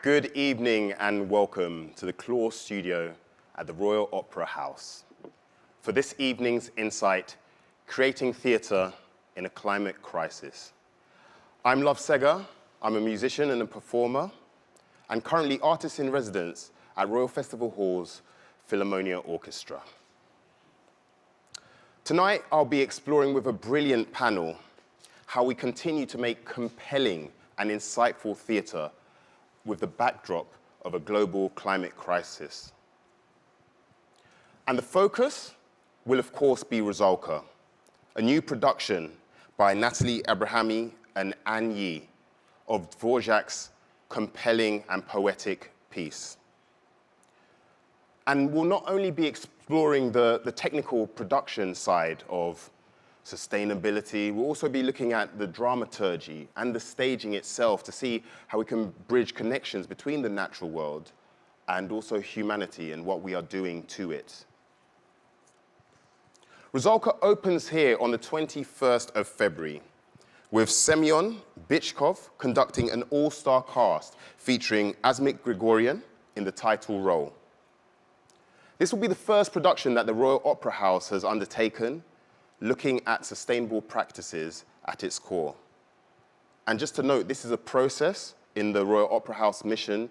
Good evening and welcome to the Claw Studio at the Royal Opera House for this evening's insight, Creating Theatre in a Climate Crisis. I'm Love Ssega. I'm a musician and a performer and currently artist in residence at Royal Festival Hall's Philharmonia Orchestra. Tonight, I'll be exploring with a brilliant panel how we continue to make compelling and insightful theatre with the backdrop of a global climate crisis. And the focus will, of course, be Rusalka, a new production by Nathalie Abrahami and Ann Yee of Dvorak's compelling and poetic piece. And we'll not only be exploring the technical production side of sustainability, we'll also be looking at the dramaturgy and the staging itself to see how we can bridge connections between the natural world and also humanity and what we are doing to it. Rusalka opens here on the 21st of February with Semyon Bychkov conducting an all-star cast featuring Asmik Grigorian in the title role. This will be the first production that the Royal Opera House has undertaken, looking at sustainable practices at its core. And just to note, this is a process in the Royal Opera House mission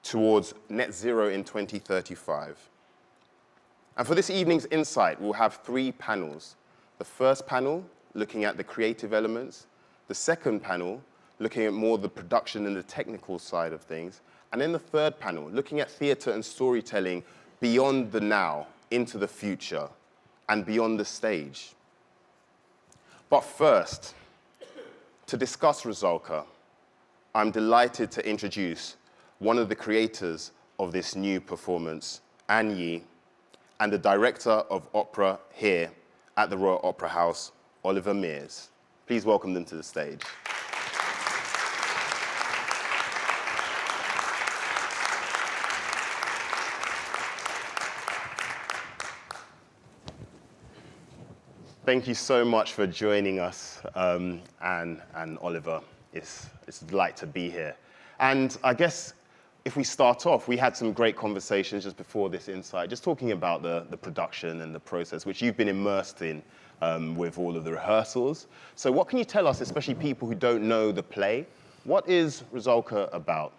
towards net zero in 2035. And for this evening's insight, we'll have 3 panels. The first panel, looking at the creative elements. The second panel, looking at more the production and the technical side of things. And then the third panel, looking at theatre and storytelling beyond the now, into the future, and beyond the stage. But first, to discuss Rusalka, I'm delighted to introduce one of the creators of this new performance, Ann Yee, and the director of opera here at the Royal Opera House, Oliver Mears. Please welcome them to the stage. Thank you so much for joining us, Anne and Oliver. It's a delight to be here. And I guess if we start off, we had some great conversations just before this insight, just talking about the production and the process, which you've been immersed in with all of the rehearsals. So what can you tell us, especially people who don't know the play? What is Rusalka about?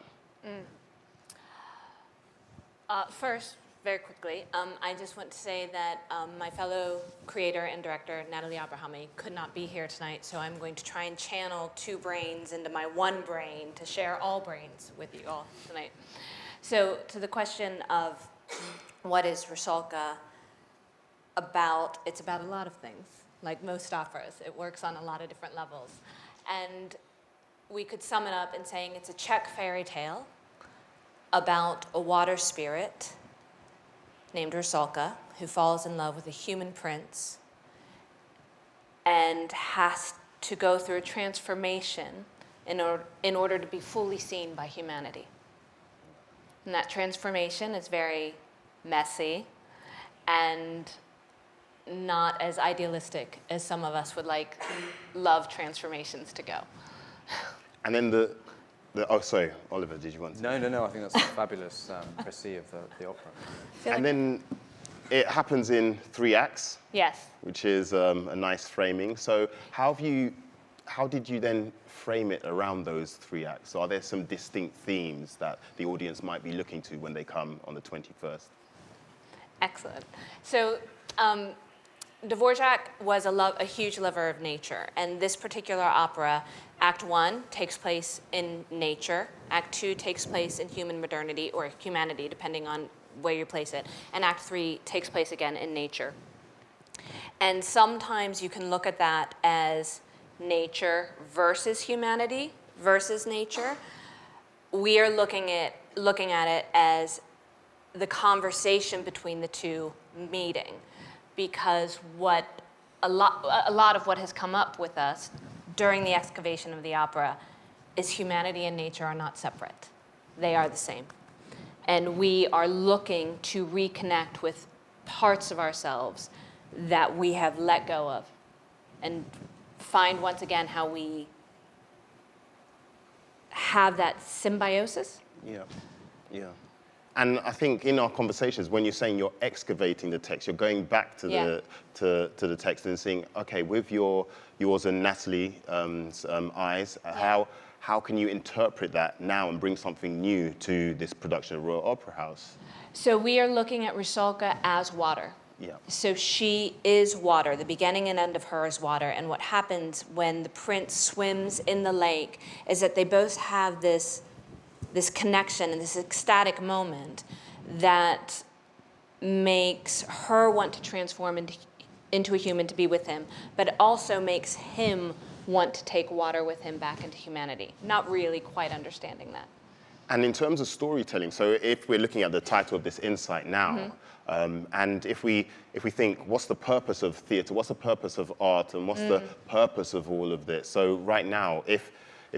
First, very quickly, I just want to say that my fellow creator and director, Nathalie Abrahami, could not be here tonight, so I'm going to try and channel 2 brains into my 1 brain to share all brains with you all tonight. So to the question of what is Rusalka about, it's about a lot of things. Like most operas, it works on a lot of different levels. And we could sum it up in saying it's a Czech fairy tale about a water spirit named Rusalka, who falls in love with a human prince and has to go through a transformation in order to be fully seen by humanity. And that transformation is very messy and not as idealistic as some of us would like love transformations to go. And then oh, sorry, Oliver, did you want to? No, I think that's a fabulous précis of the opera. And then it happens in 3 acts. Yes. Which is a nice framing. So how did you then frame it around those 3 acts? So are there some distinct themes that the audience might be looking to when they come on the 21st? Excellent. So Dvorak was a huge lover of nature, and this particular opera, Act 1 takes place in nature, Act 2 takes place in human modernity, or humanity, depending on where you place it, and Act 3 takes place again in nature. And sometimes you can look at that as nature versus humanity versus nature. We are looking at it as the conversation between the two meeting, because a lot of what has come up with us during the excavation of the opera is humanity and nature are not separate. They are the same. And we are looking to reconnect with parts of ourselves that we have let go of and find once again how we have that symbiosis Yeah, yeah. And I think in our conversations, when you're saying you're excavating the text, you're going back to to the text and seeing, okay, with yours and Natalie's eyes, how can you interpret that now and bring something new to this production at Royal Opera House? So we are looking at Rusalka as water. Yeah. So she is water. The beginning and end of her is water. And what happens when the prince swims in the lake is that they both have this connection and this ecstatic moment that makes her want to transform into a human to be with him, but also makes him want to take water with him back into humanity. Not really quite understanding that. And in terms of storytelling, so if we're looking at the title of this insight now, and if we think, what's the purpose of theatre, what's the purpose of art, and what's the purpose of all of this? So right now, if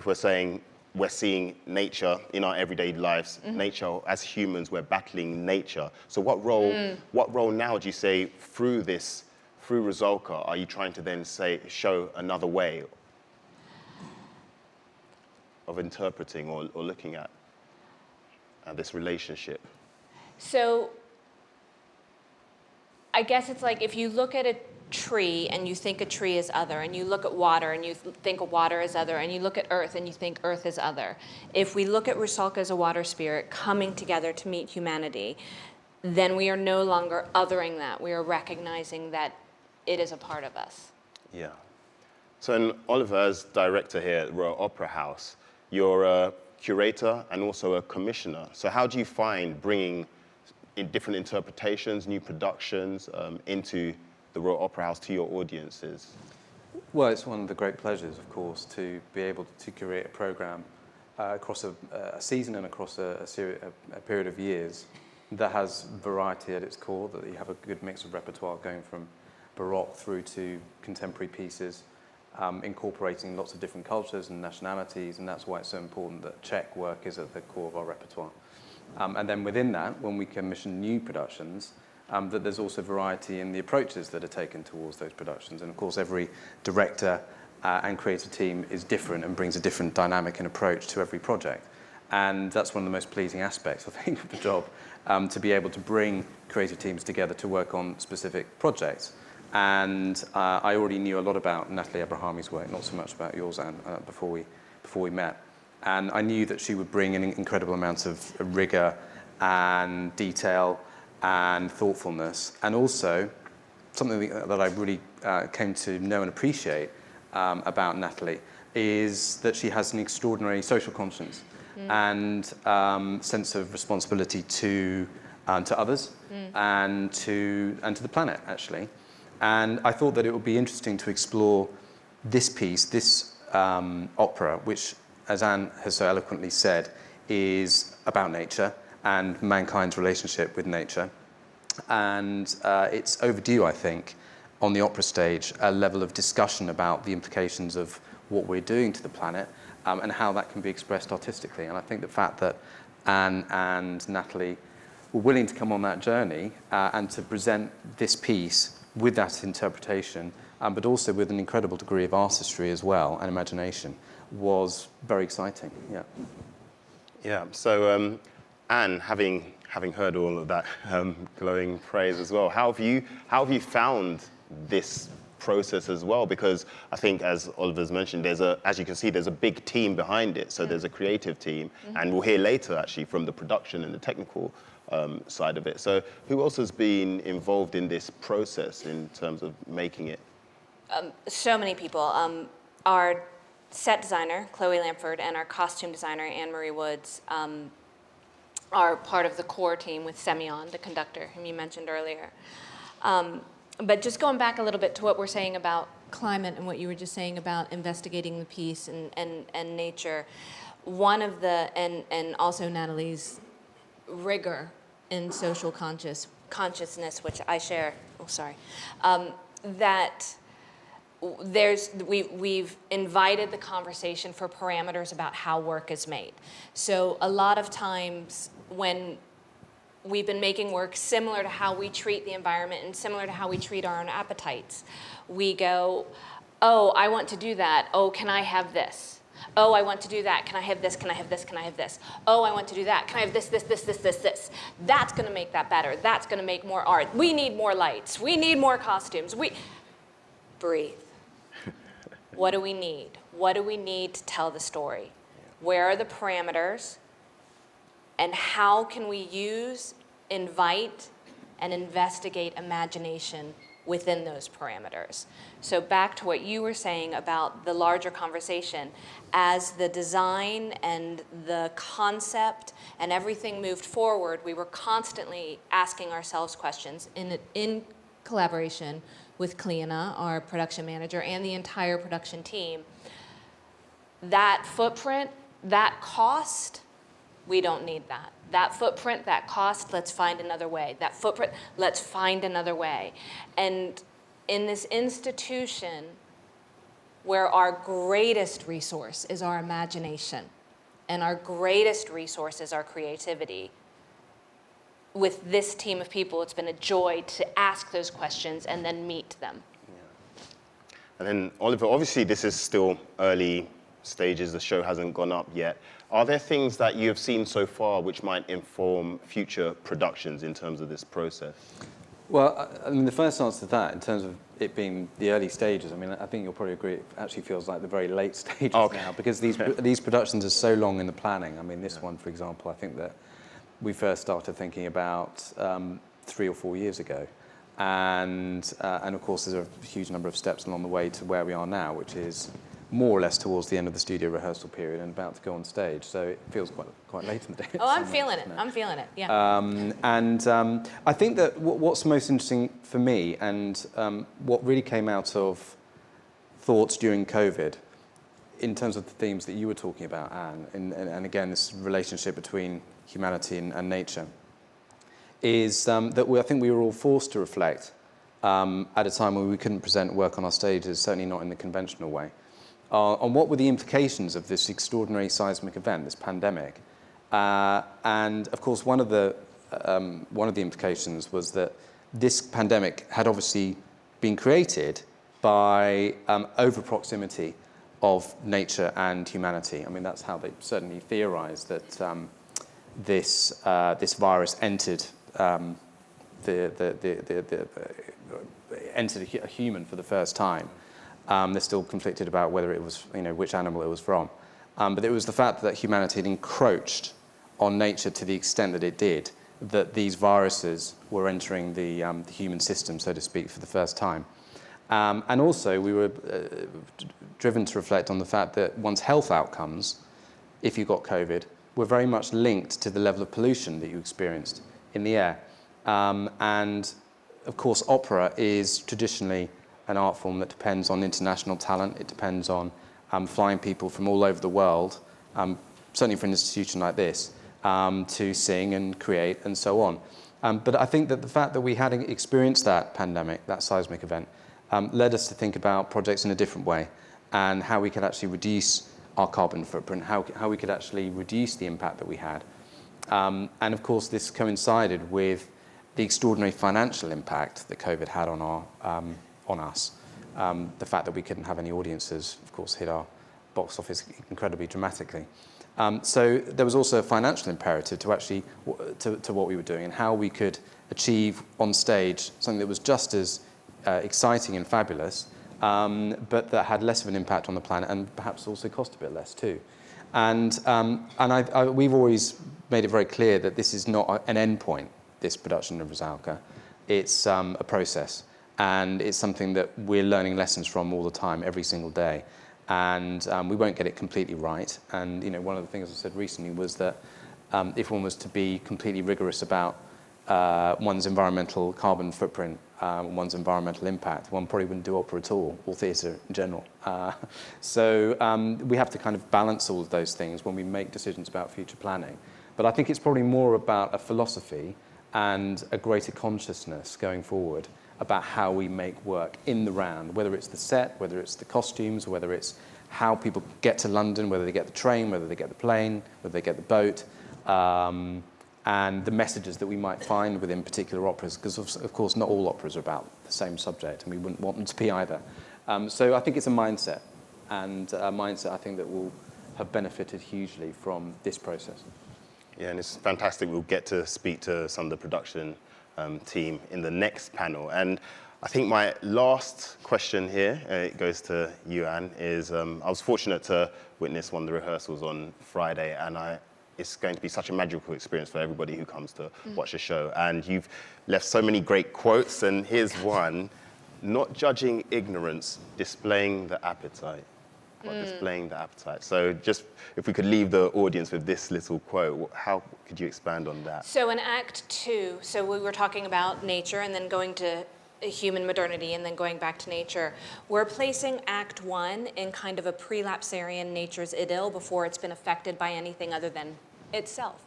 we're saying we're seeing nature in our everyday lives, nature as humans, we're battling nature. So what role now do you say through Rusalka, are you trying to then show another way of interpreting or looking at this relationship? So I guess it's like if you look at a tree and you think a tree is other, and you look at water and you think of water is other, and you look at earth and you think earth is other. If we look at Rusalka as a water spirit coming together to meet humanity, then we are no longer othering that. We are recognizing that it is a part of us. Yeah. So, and Oliver, as director here at Royal Opera House, you're a curator and also a commissioner. So how do you find bringing in different interpretations, new productions into the Royal Opera House to your audiences? Well, it's one of the great pleasures, of course, to be able to curate a programme across a season and across a period of years that has variety at its core, that you have a good mix of repertoire going from Baroque through to contemporary pieces, incorporating lots of different cultures and nationalities, and that's why it's so important that Czech work is at the core of our repertoire. And then within that, when we commission new productions, that there's also variety in the approaches that are taken towards those productions. And of course, every director and creative team is different and brings a different dynamic and approach to every project. And that's one of the most pleasing aspects, I think, of the job, to be able to bring creative teams together to work on specific projects. And I already knew a lot about Natalie Abrahami's work, not so much about yours, Anne, before we met. And I knew that she would bring an incredible amount of rigor and detail and thoughtfulness, and also something that I really came to know and appreciate about Natalie is that she has an extraordinary social conscience and sense of responsibility to others and to the planet, actually. And I thought that it would be interesting to explore this piece, this opera, which, as Anne has so eloquently said, is about nature and mankind's relationship with nature. And it's overdue, I think, on the opera stage, a level of discussion about the implications of what we're doing to the planet and how that can be expressed artistically. And I think the fact that Anne and Natalie were willing to come on that journey and to present this piece with that interpretation, but also with an incredible degree of artistry as well and imagination, was very exciting. Yeah. Yeah. So, Anne, having heard all of that glowing praise as well, how have you found this process as well? Because I think, as Oliver's mentioned, as you can see, there's a big team behind it. So there's a creative team, and we'll hear later actually from the production and the technical side of it. So who else has been involved in this process in terms of making it? So many people. Our set designer, Chloe Lamford, and our costume designer, Anne-Marie Woods, are part of the core team with Semyon, the conductor, whom you mentioned earlier. But just going back a little bit to what we're saying about climate and what you were just saying about investigating the piece and nature, one of the, and also Natalie's rigor in social consciousness, which I share, that we've invited the conversation for parameters about how work is made. So a lot of times when we've been making work similar to how we treat the environment and similar to how we treat our own appetites, we go, oh, I want to do that. Oh, can I have this? Oh, I want to do that. Can I have this? Can I have this? Can I have this? Oh, I want to do that. Can I have this, this, this, this, this, this? That's going to make that better. That's going to make more art. We need more lights. We need more costumes. Breathe. What do we need? What do we need to tell the story? Where are the parameters? And how can we use, invite, and investigate imagination within those parameters? So back to what you were saying about the larger conversation, as the design and the concept and everything moved forward, we were constantly asking ourselves questions in collaboration with Cleana, our production manager, and the entire production team. That footprint, that cost, we don't need that. That footprint, that cost, let's find another way. That footprint, let's find another way. And in this institution where our greatest resource is our imagination and our greatest resource is our creativity, with this team of people, it's been a joy to ask those questions and then meet them. Yeah. And then, Oliver, obviously this is still early stages, the show hasn't gone up yet. Are there things that you have seen so far which might inform future productions in terms of this process? Well, I mean, the first answer to that, in terms of it being the early stages, I mean, I think you'll probably agree, it actually feels like the very late stages now, because these productions are so long in the planning. I mean, this one, for example, I think that we first started thinking about 3 or 4 years ago. And of course, there's a huge number of steps along the way to where we are now, which is more or less towards the end of the studio rehearsal period and about to go on stage. So it feels quite late in the day. Oh, I'm feeling it. I'm feeling it, yeah. I think that what's most interesting for me, and what really came out of thoughts during COVID, in terms of the themes that you were talking about, Anne, and again, this relationship between humanity and nature, is that I think we were all forced to reflect at a time when we couldn't present work on our stages, certainly not in the conventional way, on what were the implications of this extraordinary seismic event, this pandemic. And of course, one of the implications was that this pandemic had obviously been created by over proximity of nature and humanity. I mean, that's how they certainly theorized that this virus entered entered a human for the first time. They're still conflicted about whether it was, which animal it was from. But it was the fact that humanity had encroached on nature to the extent that it did, that these viruses were entering the human system, so to speak, for the first time. And also, we were driven to reflect on the fact that one's health outcomes, if you got COVID, were very much linked to the level of pollution that you experienced in the air. And of course, opera is traditionally an art form that depends on international talent. It depends on flying people from all over the world, certainly for an institution like this, to sing and create and so on. But I think that the fact that we had experienced that pandemic, that seismic event, led us to think about projects in a different way and how we could actually reduce our carbon footprint, how we could actually reduce the impact that we had. And of course, this coincided with the extraordinary financial impact that COVID had on us. The fact that we couldn't have any audiences, of course, hit our box office incredibly dramatically. So there was also a financial imperative to actually to what we were doing and how we could achieve on stage something that was just as exciting and fabulous, but that had less of an impact on the planet and perhaps also cost a bit less too. And we've always made it very clear that this is not an end point, this production of Rusalka. It's a process, and it's something that we're learning lessons from all the time, every single day. And we won't get it completely right. And one of the things I said recently was that if one was to be completely rigorous about one's environmental carbon footprint, one's environmental impact, one probably wouldn't do opera at all, or theatre in general. So we have to kind of balance all of those things when we make decisions about future planning. But I think it's probably more about a philosophy and a greater consciousness going forward about how we make work in the round, whether it's the set, whether it's the costumes, whether it's how people get to London, whether they get the train, whether they get the plane, whether they get the boat, and the messages that we might find within particular operas, because of course not all operas are about the same subject, and we wouldn't want them to be either. So I think it's a mindset, and a mindset I think that will have benefited hugely from this process. Yeah, and it's fantastic. We'll get to speak to some of the production team in the next panel. And I think my last question here, it goes to you, Anne, is I was fortunate to witness one of the rehearsals on Friday, and it's going to be such a magical experience for everybody who comes to watch the show. And you've left so many great quotes, and here's one: not judging ignorance, displaying the appetite. Displaying the appetite. So just if we could leave the audience with this little quote, how could you expand on that? So in Act 2, so we were talking about nature and then going to human modernity and then going back to nature. We're placing Act 1 in kind of a prelapsarian nature's idyll before it's been affected by anything other than itself.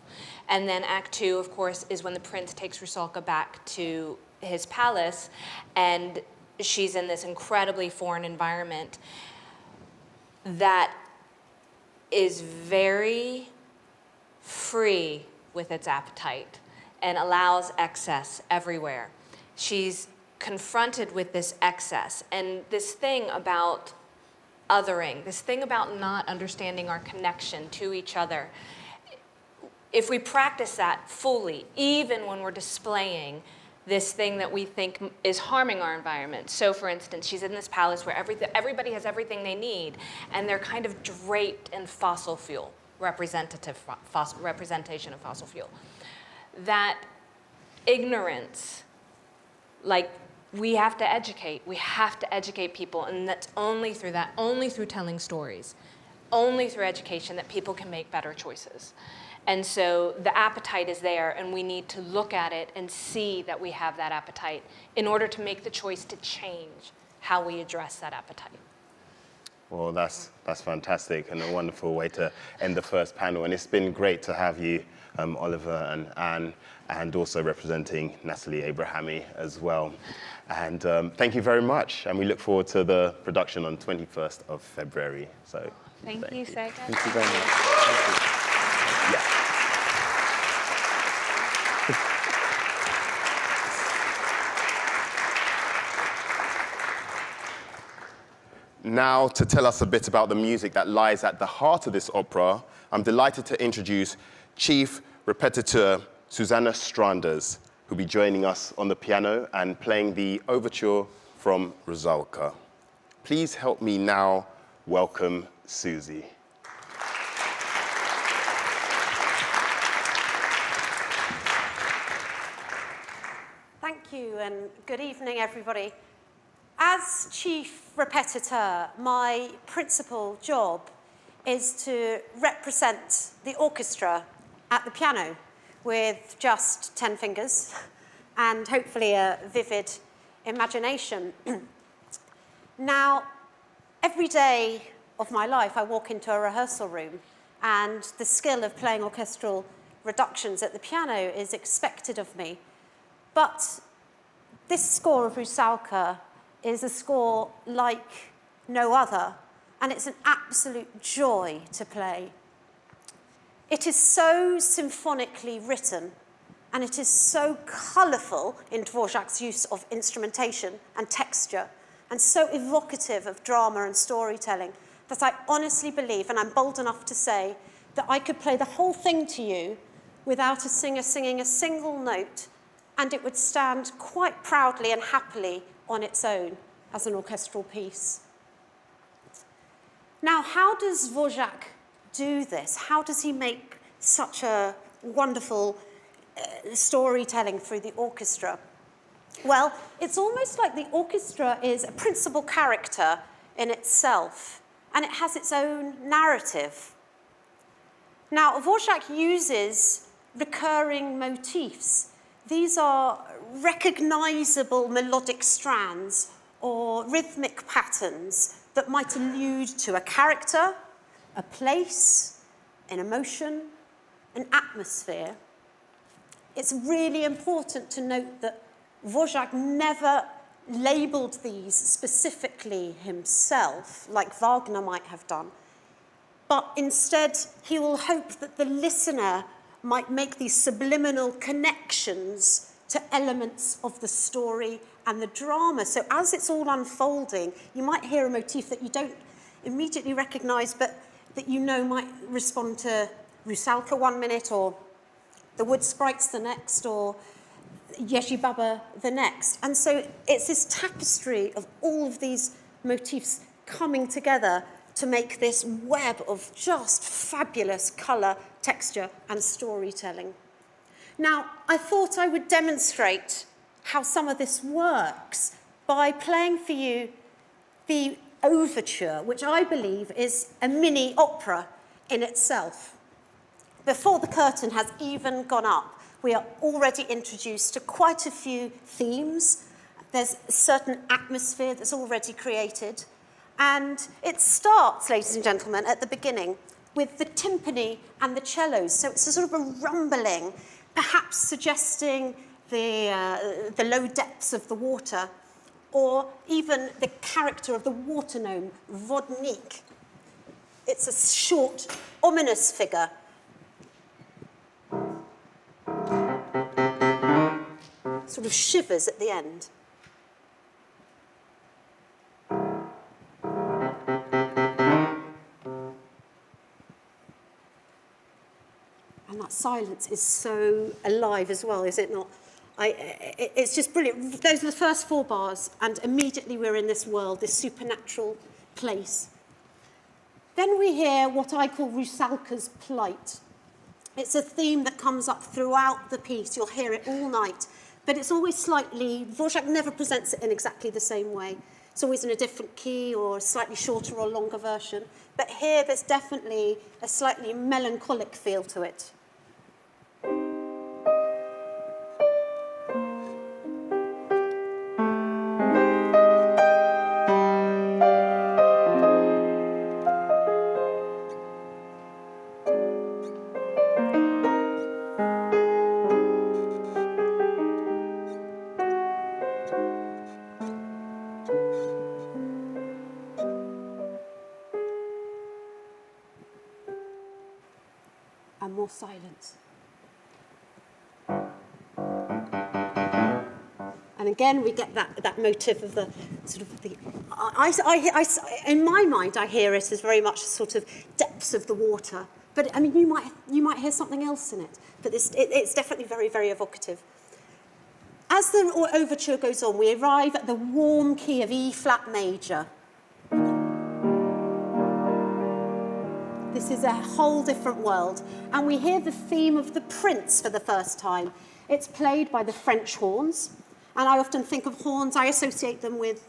And then Act 2, of course, is when the prince takes Rusalka back to his palace, and she's in this incredibly foreign environment that is very free with its appetite and allows excess everywhere. She's confronted with this excess and this thing about othering, this thing about not understanding our connection to each other. If we practice that fully, even when we're displaying this thing that we think is harming our environment. So for instance, she's in this palace where everybody has everything they need, and they're kind of draped in fossil fuel, representation of fossil fuel. That ignorance, like, we have to educate people, and that's only through that, only through telling stories, only through education that people can make better choices. And so the appetite is there, and we need to look at it and see that we have that appetite in order to make the choice to change how we address that appetite. Well, that's fantastic and a wonderful way to end the first panel. And it's been great to have you, Oliver and Anne, and also representing Natalie Abrahami as well. And thank you very much. And we look forward to the production on 21st of February. So Thank you, Ssega. Thank you very much. Thank you. yeah. Now, to tell us a bit about the music that lies at the heart of this opera, I'm delighted to introduce Chief Repetiteur Susanna Stranders, who'll be joining us on the piano and playing the overture from Rusalka. Please help me now welcome Susie. Thank you, and good evening, everybody. As chief repetiteur, my principal job is to represent the orchestra at the piano with just 10 fingers and hopefully a vivid imagination. Now, every day of my life, I walk into a rehearsal room, and the skill of playing orchestral reductions at the piano is expected of me. But this score of Rusalka is a score like no other, and it's an absolute joy to play. It is so symphonically written, and it is so colourful in Dvorak's use of instrumentation and texture, and so evocative of drama and storytelling, that I honestly believe, and I'm bold enough to say, that I could play the whole thing to you without a singer singing a single note, and it would stand quite proudly and happily on its own as an orchestral piece. Now, how does Dvorak do this? How does he make such a wonderful storytelling through the orchestra? Well, it's almost like the orchestra is a principal character in itself, and it has its own narrative. Now, Dvorak uses recurring motifs. These are recognizable melodic strands or rhythmic patterns that might allude to a character, a place, an emotion, an atmosphere. It's really important to note that Dvorak never labelled these specifically himself, like Wagner might have done, but instead he will hope that the listener might make these subliminal connections to elements of the story and the drama. So as it's all unfolding, you might hear a motif that you don't immediately recognise, but that you know might respond to Rusalka one minute, or the wood sprites the next, or Yeji Baba the next. And so it's this tapestry of all of these motifs coming together to make this web of just fabulous colour, texture and storytelling. Now, I thought I would demonstrate how some of this works by playing for you the overture, which I believe is a mini opera in itself. Before the curtain has even gone up, we are already introduced to quite a few themes. There's a certain atmosphere that's already created. And it starts, ladies and gentlemen, at the beginning with the timpani and the cellos. So it's a sort of a rumbling, perhaps suggesting the low depths of the water, or even the character of the water gnome, vodnik. It's a short, ominous figure. Sort of shivers at the end. And that silence is so alive as well, is it not? It's just brilliant. Those are the first 4 bars, and immediately we're in this world, this supernatural place. Then we hear what I call Rusalka's plight. It's a theme that comes up throughout the piece. You'll hear it all night. But it's always slightly, Dvorak never presents it in exactly the same way. It's always in a different key or a slightly shorter or longer version. But here there's definitely a slightly melancholic feel to it. And more silence. And again, we get that motif of the sort of the. In my mind, I hear it as very much sort of depths of the water. But I mean, you might hear something else in it. But it's definitely very, very evocative. As the overture goes on, we arrive at the warm key of E flat major. This is a whole different world. And we hear the theme of the prince for the first time. It's played by the French horns. And I often think of horns, I associate them with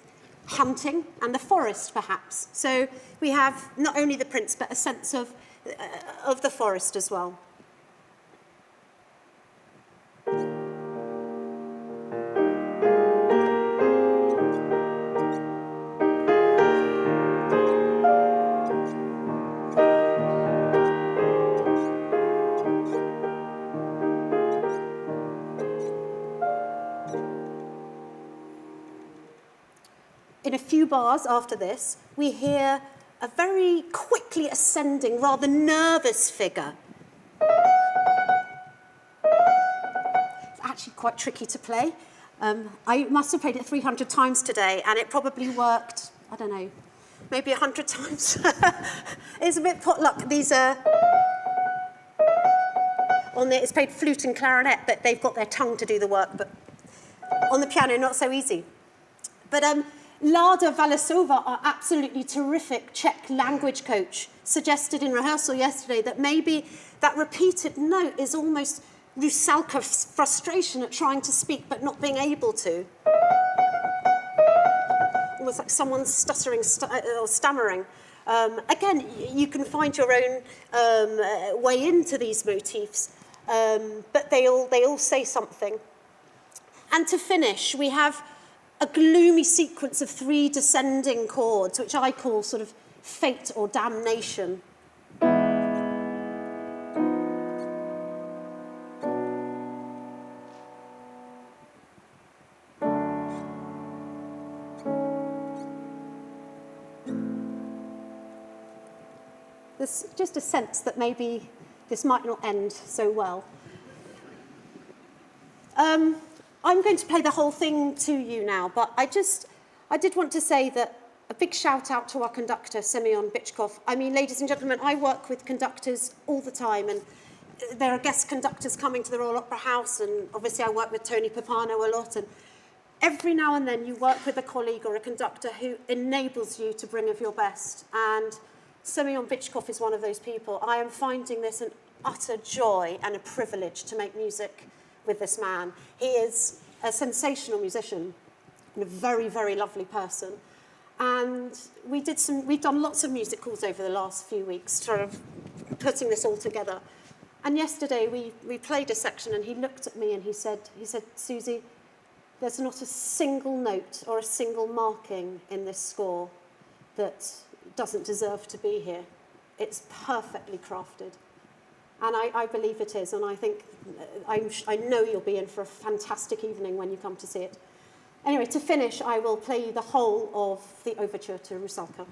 hunting and the forest, perhaps. So we have not only the prince, but a sense of the forest as well. In a few bars after this, we hear a very quickly ascending, rather nervous figure. It's actually quite tricky to play. I must have played it 300 times today, and it probably worked, I don't know, maybe 100 times. It's a bit potluck. These are... On there, it's played flute and clarinet, but they've got their tongue to do the work. But on the piano, not so easy. But Lada Valasova, our absolutely terrific Czech language coach, suggested in rehearsal yesterday that maybe that repeated note is almost Rusalka's frustration at trying to speak but not being able to. Almost like someone stuttering or stammering. Again, you can find your own way into these motifs, but they all say something. And to finish, we have a gloomy sequence of 3 descending chords, which I call sort of fate or damnation. There's just a sense that maybe this might not end so well. I'm going to play the whole thing to you now, but I did want to say that a big shout out to our conductor, Semyon Bichkov. I mean, ladies and gentlemen, I work with conductors all the time, and there are guest conductors coming to the Royal Opera House, and obviously I work with Tony Pappano a lot, and every now and then you work with a colleague or a conductor who enables you to bring of your best, and Semyon Bichkov is one of those people. I am finding this an utter joy and a privilege to make music with this man. He is a sensational musician and a very, very lovely person. And we've done lots of musicals over the last few weeks, sort of putting this all together. And yesterday we played a section, and he looked at me and he said, Susie, there's not a single note or a single marking in this score that doesn't deserve to be here. It's perfectly crafted. And I believe it is, and I think, I know you'll be in for a fantastic evening when you come to see it. Anyway, to finish, I will play you the whole of the overture to Rusalka.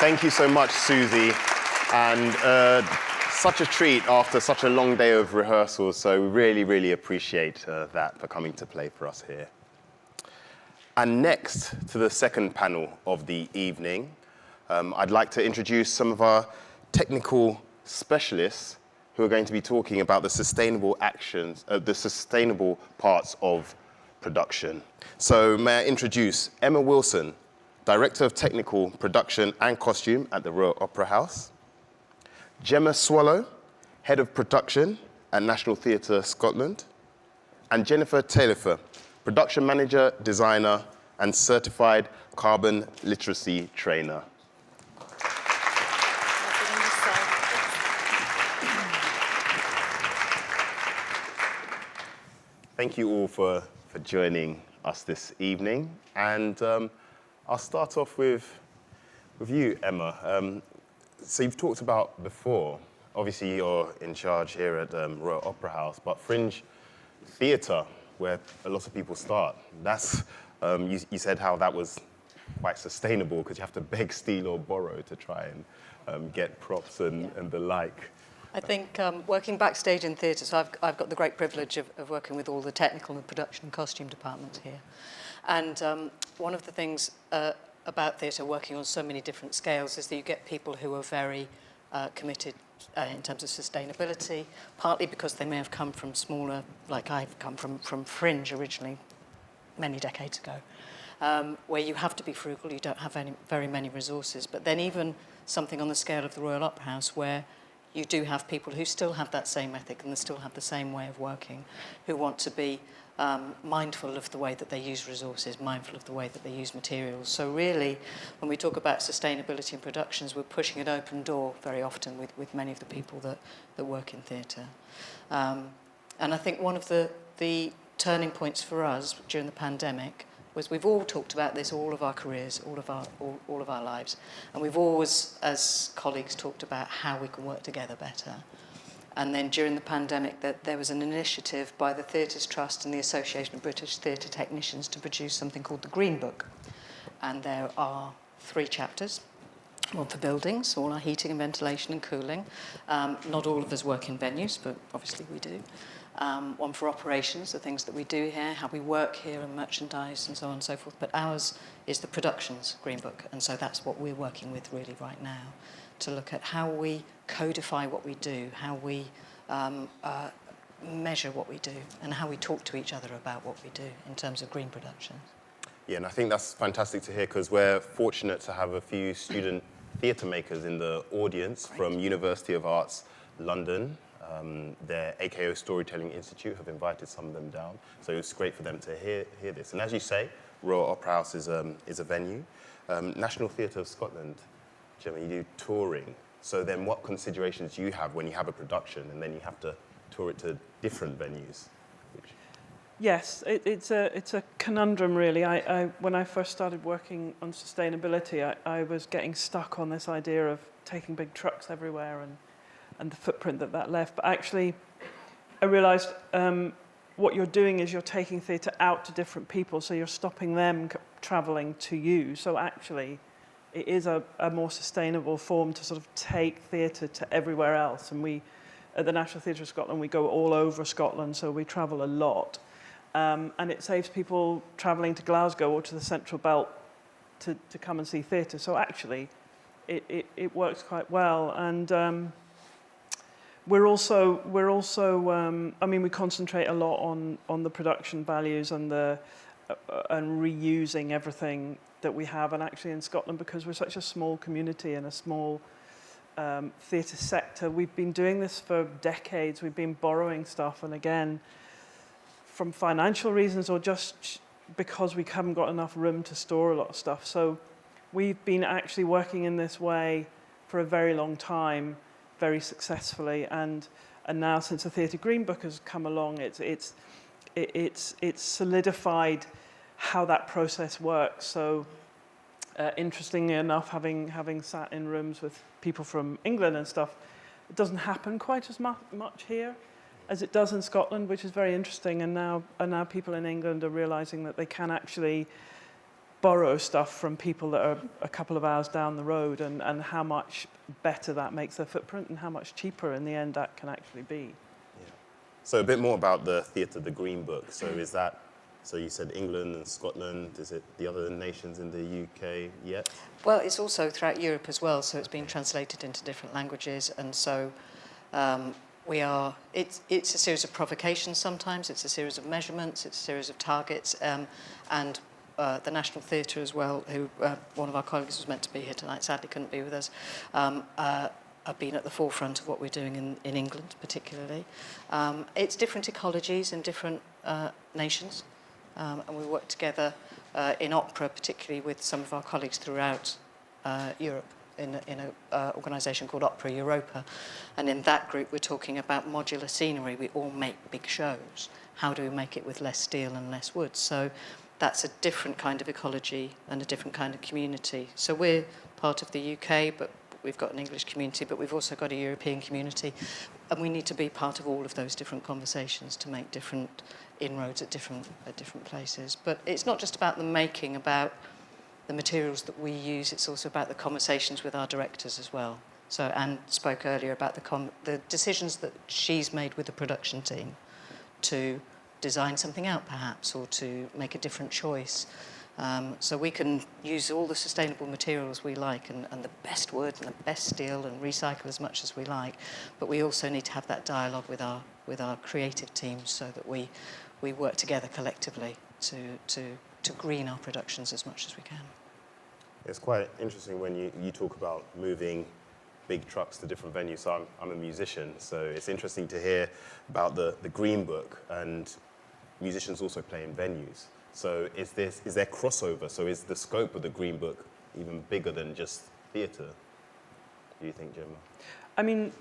Thank you so much, Susie. And such a treat after such a long day of rehearsals, so we really, really appreciate that for coming to play for us here. And next to the second panel of the evening, I'd like to introduce some of our technical specialists who are going to be talking about the sustainable actions, the sustainable parts of production. So may I introduce Emma Wilson, Director of Technical Production and Costume at the Royal Opera House. Gemma Swallow, Head of Production at National Theatre Scotland. And Jennifer Taillefer, Production Manager, Designer, and Certified Carbon Literacy Trainer. Thank you all for joining us this evening. And I'll start off with you, Emma. So you've talked about before, obviously you're in charge here at Royal Opera House, but fringe theatre, where a lot of people start, that's, you said how that was quite sustainable because you have to beg, steal or borrow to try and get props and the like. I think working backstage in theatre, so I've got the great privilege of working with all the technical and production and costume departments here. And one of the things about theatre, working on so many different scales, is that you get people who are very committed in terms of sustainability, partly because they may have come from smaller, like I've come from fringe originally, many decades ago, where you have to be frugal, you don't have very many resources. But then even something on the scale of the Royal Opera House, where you do have people who still have that same ethic and they still have the same way of working, who want to be mindful of the way that they use resources, mindful of the way that they use materials. So really, when we talk about sustainability in productions, we're pushing an open door very often with many of the people that work in theatre. And I think one of the turning points for us during the pandemic was we've all talked about this all of our careers, all of our lives, and we've always, as colleagues, talked about how we can work together better. And then during the pandemic, there was an initiative by the Theatres Trust and the Association of British Theatre Technicians to produce something called the Green Book. And there are 3 chapters, one for buildings, all our heating and ventilation and cooling. Not all of us work in venues, but obviously we do. One for operations, the things that we do here, how we work here and merchandise and so on and so forth. But ours is the Productions Green Book, and so that's what we're working with really right now, to look at how we codify what we do, how we measure what we do, and how we talk to each other about what we do in terms of green production. Yeah, and I think that's fantastic to hear because we're fortunate to have a few student theatre makers in the audience from University of Arts London. Their AKO Storytelling Institute have invited some of them down, so it's great for them to hear this. And as you say, Royal Opera House is a venue. National Theatre of Scotland, Gemma, you do touring. So then what considerations do you have when you have a production and then you have to tour it to different venues? Yes, it's a conundrum, really. When I first started working on sustainability, I was getting stuck on this idea of taking big trucks everywhere and the footprint that left. But actually, I realised what you're doing is you're taking theatre out to different people, so you're stopping them travelling to you. So actually, it is a more sustainable form to sort of take theatre to everywhere else. And we, at the National Theatre of Scotland, we go all over Scotland, so we travel a lot. And it saves people travelling to Glasgow or to the Central Belt to come and see theatre. So actually, it works quite well. And we're also I mean, we concentrate a lot on the production values and and reusing everything that we have. And actually in Scotland, because we're such a small community and a small theatre sector, we've been doing this for decades. We've been borrowing stuff, and again, from financial reasons or just because we haven't got enough room to store a lot of stuff. So we've been actually working in this way for a very long time, very successfully, and now since the Theatre Green Book has come along, it's solidified how that process works. So interestingly enough, having sat in rooms with people from England and stuff, it doesn't happen quite as much here as it does in Scotland, which is very interesting. And now people in England are realising that they can actually borrow stuff from people that are a couple of hours down the road, and how much better that makes their footprint and how much cheaper in the end that can actually be. So a bit more about the theatre, the Green Book. So is that, so you said England and Scotland, is it the other nations in the UK yet? Well, it's also throughout Europe as well, so it's been translated into different languages, and so it's a series of provocations sometimes, it's a series of measurements, it's a series of targets, and the National Theatre as well, who one of our colleagues was meant to be here tonight, sadly couldn't be with us, have been at the forefront of what we're doing in England particularly. It's different ecologies in different nations, and we work together in opera, particularly with some of our colleagues throughout Europe in an organisation called Opera Europa. And in that group, we're talking about modular scenery. We all make big shows. How do we make it with less steel and less wood? So that's a different kind of ecology and a different kind of community. So we're part of the UK, but we've got an English community, but we've also got a European community. And we need to be part of all of those different conversations to make different inroads at different places. But it's not just about the making, about the materials that we use, it's also about the conversations with our directors as well. So Anne spoke earlier about the decisions that she's made with the production team to design something out perhaps, or to make a different choice. So we can use all the sustainable materials we like and the best wood and the best steel and recycle as much as we like, but we also need to have that dialogue with our creative teams so that we work together collectively to green our productions as much as we can. It's quite interesting when you talk about moving big trucks to different venues. So I'm a musician, so it's interesting to hear about the Green Book, and musicians also play in venues. So is there crossover? So is the scope of the Green Book even bigger than just theatre, do you think, Gemma? I mean,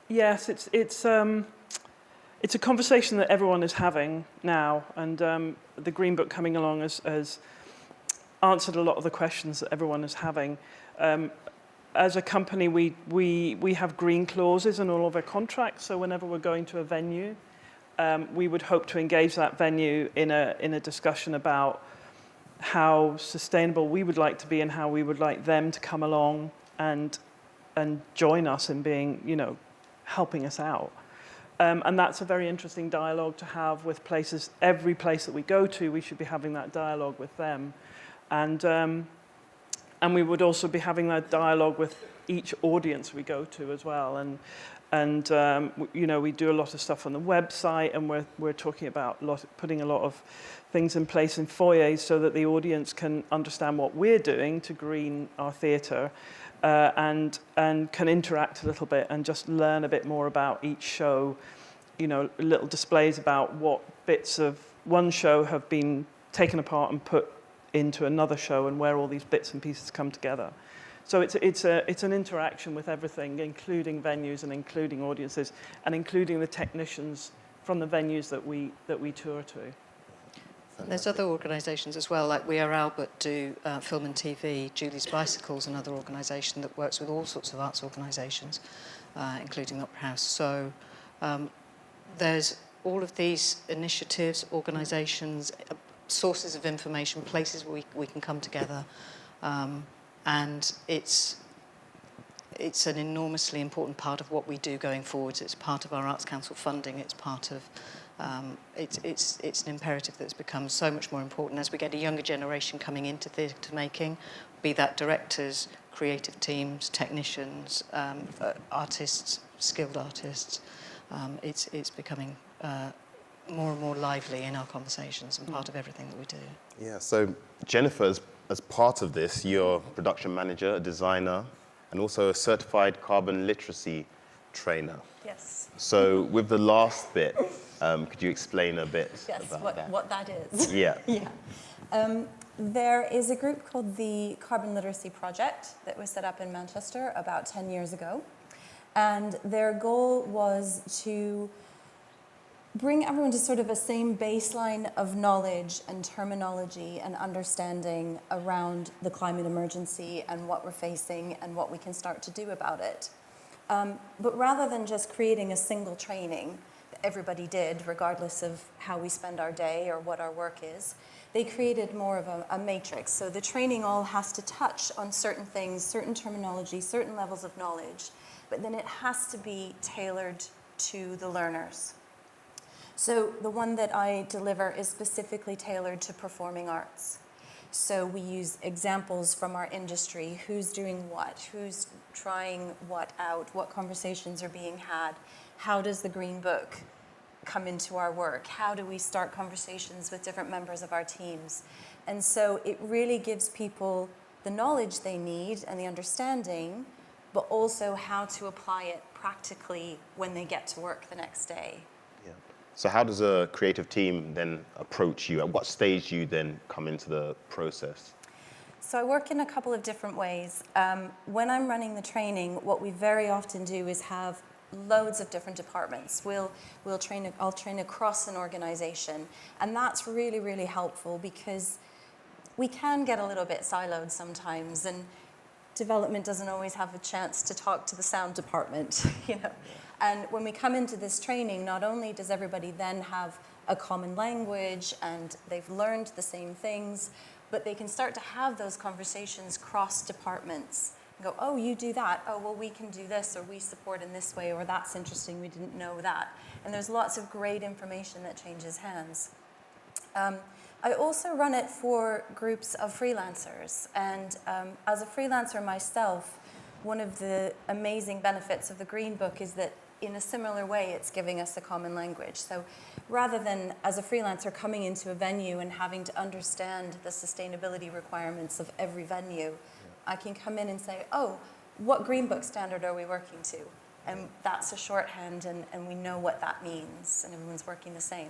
yes, it's a conversation that everyone is having now, and the Green Book coming along has answered a lot of the questions that everyone is having. As a company, we have green clauses in all of our contracts, so whenever we're going to a venue, we would hope to engage that venue in a discussion about how sustainable we would like to be and how we would like them to come along and join us in being, helping us out. And that's a very interesting dialogue to have with places. Every place that we go to, we should be having that dialogue with them. And we would also be having that dialogue with each audience we go to as well. And we do a lot of stuff on the website, and we're talking about putting a lot of things in place in foyers so that the audience can understand what we're doing to green our theatre, and can interact a little bit and just learn a bit more about each show. Little displays about what bits of one show have been taken apart and put into another show, and where all these bits and pieces come together. So it's an interaction with everything, including venues and including audiences and including the technicians from the venues that we tour to. There's other organisations as well, like We Are Albert do film and TV. Julie's Bicycles, another organisation that works with all sorts of arts organisations, including Opera House. So there's all of these initiatives, organisations, sources of information, places where we can come together. And it's an enormously important part of what we do going forward. It's part of our Arts Council funding. It's part of it's an imperative that's become so much more important as we get a younger generation coming into theatre making, be that directors, creative teams, technicians, artists, skilled artists. It's becoming more and more lively in our conversations and part of everything that we do. Yeah. So Jennifer, as part of this, you're a production manager, a designer, and also a certified carbon literacy trainer. Yes. So with the last bit, could you explain a bit about that? What that is. Yeah. Yeah. There is a group called the Carbon Literacy Project that was set up in Manchester about 10 years ago. And their goal was to bring everyone to sort of a same baseline of knowledge and terminology and understanding around the climate emergency and what we're facing and what we can start to do about it. But rather than just creating a single training, everybody did, regardless of how we spend our day or what our work is. They created more of a matrix. So the training all has to touch on certain things, certain terminology, certain levels of knowledge, but then it has to be tailored to the learners. So the one that I deliver is specifically tailored to performing arts. So we use examples from our industry, who's doing what, who's trying what out, what conversations are being had, how does the Green Book come into our work, how do we start conversations with different members of our teams. And so it really gives people the knowledge they need and the understanding, but also how to apply it practically when they get to work the next day. Yeah. So how does a creative team then approach you? At what stage do you then come into the process? So I work in a couple of different ways. When I'm running the training, what we very often do is have loads of different departments. I'll train across an organization, and that's really, really helpful because we can get a little bit siloed sometimes, and development doesn't always have a chance to talk to the sound department, you know. And when we come into this training, not only does everybody then have a common language and they've learned the same things, but they can start to have those conversations cross departments. Go, oh, you do that. Oh, well, we can do this, or we support in this way, or that's interesting, we didn't know that. And there's lots of great information that changes hands. I also run it for groups of freelancers. And as a freelancer myself, one of the amazing benefits of the Green Book is that in a similar way, it's giving us a common language. So rather than as a freelancer coming into a venue and having to understand the sustainability requirements of every venue, I can come in and say, oh, what Green Book standard are we working to? And that's a shorthand, and we know what that means, and everyone's working the same.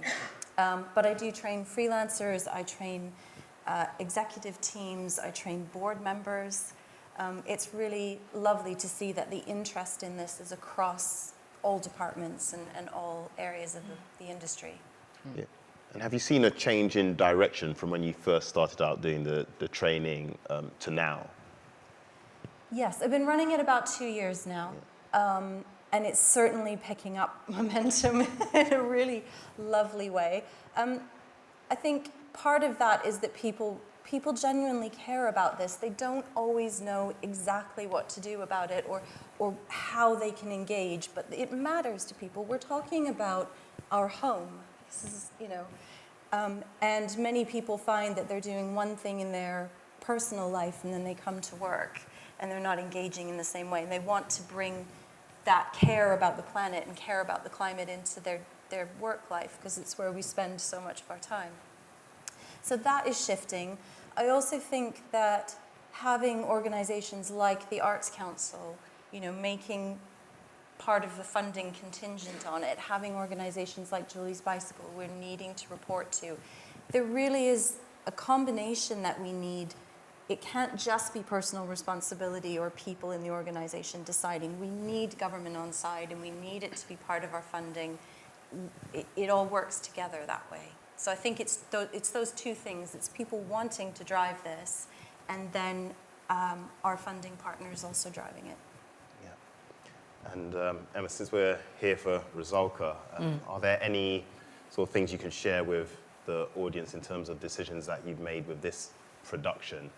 But I do train freelancers, I train executive teams, I train board members. It's really lovely to see that the interest in this is across all departments and all areas of the industry. Yeah. And have you seen a change in direction from when you first started out doing the training to now? Yes, I've been running it about 2 years now. And it's certainly picking up momentum in a really lovely way. I think part of that is that people genuinely care about this. They don't always know exactly what to do about it or how they can engage, but it matters to people. We're talking about our home. This is, you know, and many people find that they're doing one thing in their personal life and then they come to work and they're not engaging in the same way. And they want to bring that care about the planet and care about the climate into their work life because it's where we spend so much of our time. So that is shifting. I also think that having organizations like the Arts Council, you know, making part of the funding contingent on it, having organizations like Julie's Bicycle we're needing to report to, there really is a combination that we need. It can't just be personal responsibility or people in the organization deciding. We need government on side and we need it to be part of our funding. It all works together that way. So I think it's those two things. It's people wanting to drive this and then our funding partners also driving it. Yeah. And Emma, since we're here for Rusalka, are there any sort of things you can share with the audience in terms of decisions that you've made with this production?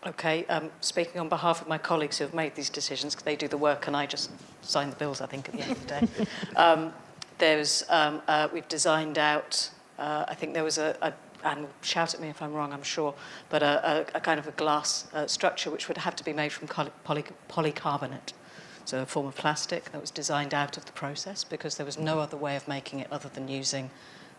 Okay, speaking on behalf of my colleagues who have made these decisions, because they do the work and I just sign the bills, I think, at the end of the day. We've designed out, I think there was and shout at me if I'm wrong, I'm sure, but a kind of a glass structure which would have to be made from polycarbonate. So a form of plastic that was designed out of the process because there was no other way of making it other than using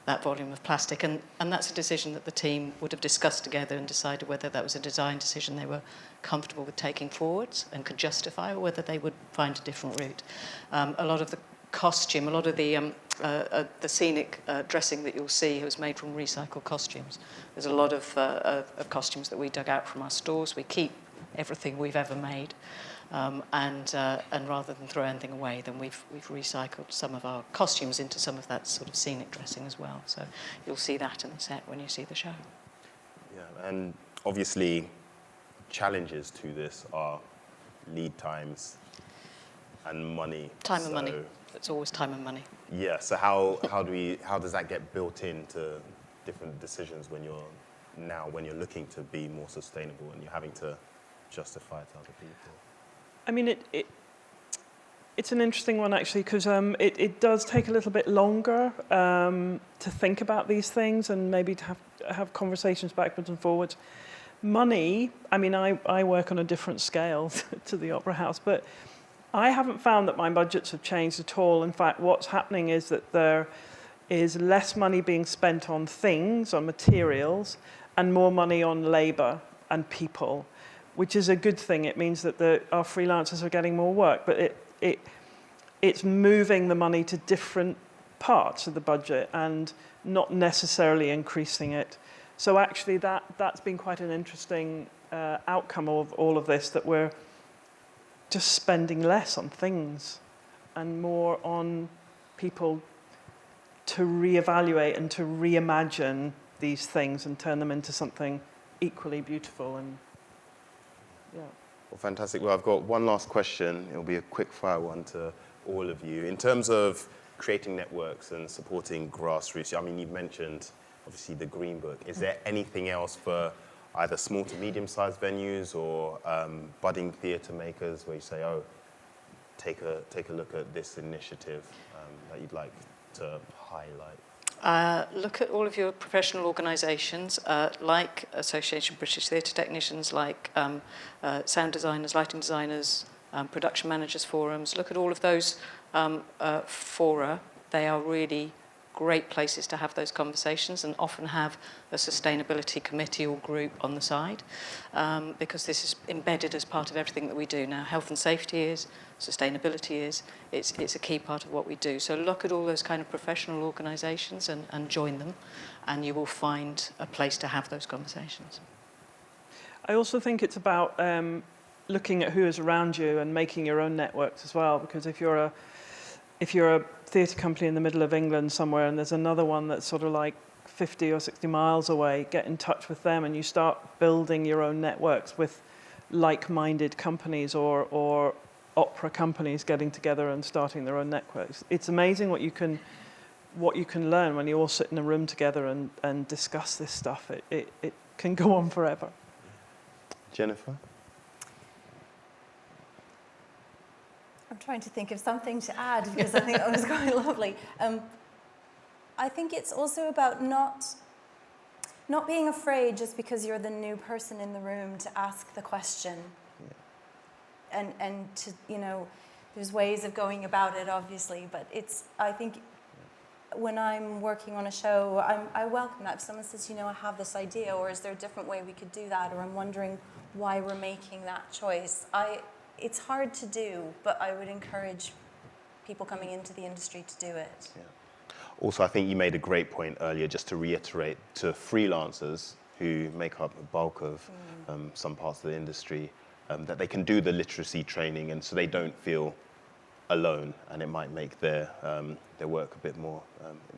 that volume of plastic. And that's a decision that the team would have discussed together and decided whether that was a design decision they were comfortable with taking forwards and could justify, or whether they would find a different route. A lot of the costume, a lot of the scenic dressing that you'll see was made from recycled costumes. There's a lot of costumes that we dug out from our stores. We keep everything we've ever made. And rather than throw anything away, then we've recycled some of our costumes into some of that sort of scenic dressing as well. So you'll see that in the set when you see the show. Yeah, and obviously challenges to this are lead times and money. Time and money. It's always time and money. Yeah, so how does that get built into different decisions when you're looking to be more sustainable and you're having to justify it to other people? I mean, it's an interesting one actually, because it does take a little bit longer to think about these things and maybe to have conversations backwards and forwards. Money, I mean, I work on a different scale to the Opera House, but I haven't found that my budgets have changed at all. In fact, what's happening is that there is less money being spent on things, on materials, and more money on labour and people, which is a good thing. It means that our freelancers are getting more work, but it's moving the money to different parts of the budget and not necessarily increasing it. So actually that's been quite an interesting outcome of all of this, that we're just spending less on things and more on people to reevaluate and to reimagine these things and turn them into something equally beautiful. And yeah. Well, fantastic. Well, I've got one last question. It'll be a quick fire one to all of you. In terms of creating networks and supporting grassroots, I mean, you've mentioned obviously the Green Book. Is there anything else for either small to medium-sized venues or budding theatre makers where you say, oh, take a look at this initiative that you'd like to highlight? Look at all of your professional organisations, like Association of British Theatre Technicians, like sound designers, lighting designers, production managers forums. Look at all of those fora. They are really great places to have those conversations, and often have a sustainability committee or group on the side, because this is embedded as part of everything that we do now. Health and safety is, sustainability is, it's a key part of what we do. So look at all those kind of professional organisations and join them, and you will find a place to have those conversations. I also think it's about looking at who is around you and making your own networks as well, because if you're a theatre company in the middle of England somewhere and there's another one that's sort of like 50 or 60 miles away, get in touch with them and you start building your own networks with like-minded companies or opera companies getting together and starting their own networks. It's amazing what you can learn when you all sit in a room together and discuss this stuff. It can go on forever. Jennifer? I'm trying to think of something to add because I think that was quite lovely. I think it's also about not being afraid just because you're the new person in the room to ask the question. Yeah. And to, there's ways of going about it, obviously, but I think when I'm working on a show, I welcome that. If someone says, I have this idea, or is there a different way we could do that, or I'm wondering why we're making that choice. It's hard to do, but I would encourage people coming into the industry to do it. Yeah. Also, I think you made a great point earlier, just to reiterate to freelancers who make up the bulk of some parts of the industry, that they can do the literacy training, and so they don't feel alone, and it might make their work a bit more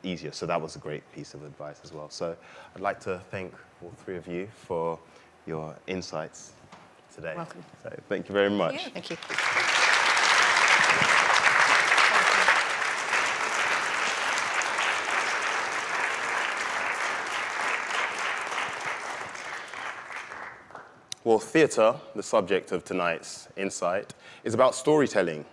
easier. So that was a great piece of advice as well. So I'd like to thank all three of you for your insights today. Welcome. So thank you very much. Yeah, thank you. Well, theatre, the subject of tonight's insight, is about storytelling.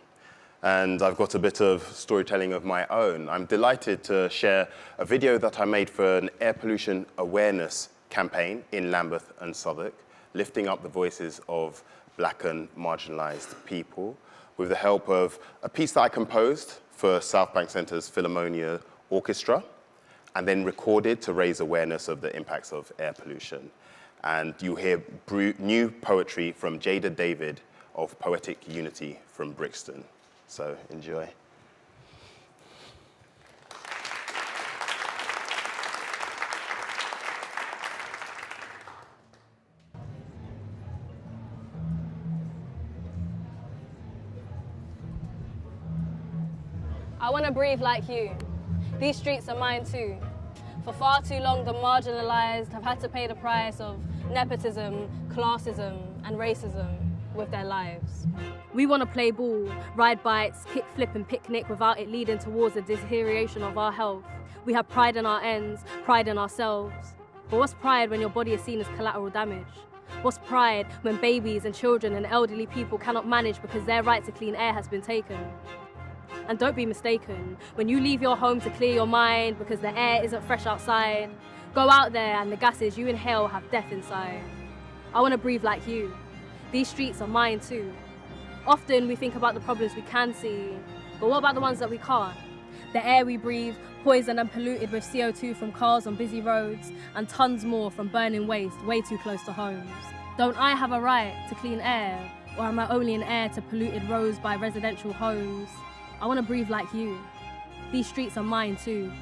And I've got a bit of storytelling of my own. I'm delighted to share a video that I made for an air pollution awareness campaign in Lambeth and Southwark, lifting up the voices of black and marginalised people with the help of a piece that I composed for South Bank Centre's Philharmonia Orchestra and then recorded to raise awareness of the impacts of air pollution. And you'll hear new poetry from Jada David of Poetic Unity from Brixton. So enjoy. I want to breathe like you. These streets are mine too. For far too long, the marginalized have had to pay the price of nepotism, classism, and racism. with their lives. We want to play ball, ride bikes, kick flip and picnic without it leading towards a deterioration of our health. We have pride in our ends, pride in ourselves. But what's pride when your body is seen as collateral damage? What's pride when babies and children and elderly people cannot manage because their right to clean air has been taken? And don't be mistaken, when you leave your home to clear your mind because the air isn't fresh outside, go out there and the gases you inhale have death inside. I want to breathe like you. These streets are mine too. Often we think about the problems we can see, but what about the ones that we can't? The air we breathe, poisoned and polluted with CO2 from cars on busy roads, and tons more from burning waste way too close to homes. Don't I have a right to clean air, or am I only an heir to polluted roads by residential homes? I want to breathe like you. These streets are mine too.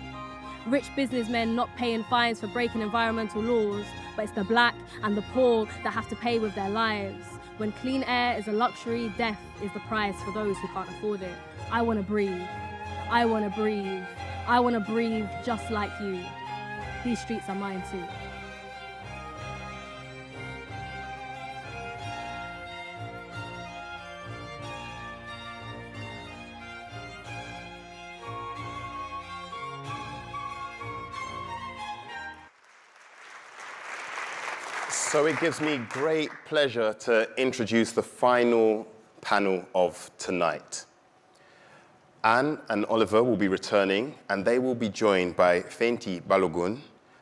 Rich businessmen not paying fines for breaking environmental laws, but it's the black and the poor that have to pay with their lives. When clean air is a luxury, death is the price for those who can't afford it. I want to breathe. I want to breathe. I want to breathe just like you. These streets are mine too. So it gives me great pleasure to introduce the final panel of tonight. Anne and Oliver will be returning, and they will be joined by Fehinti Balogun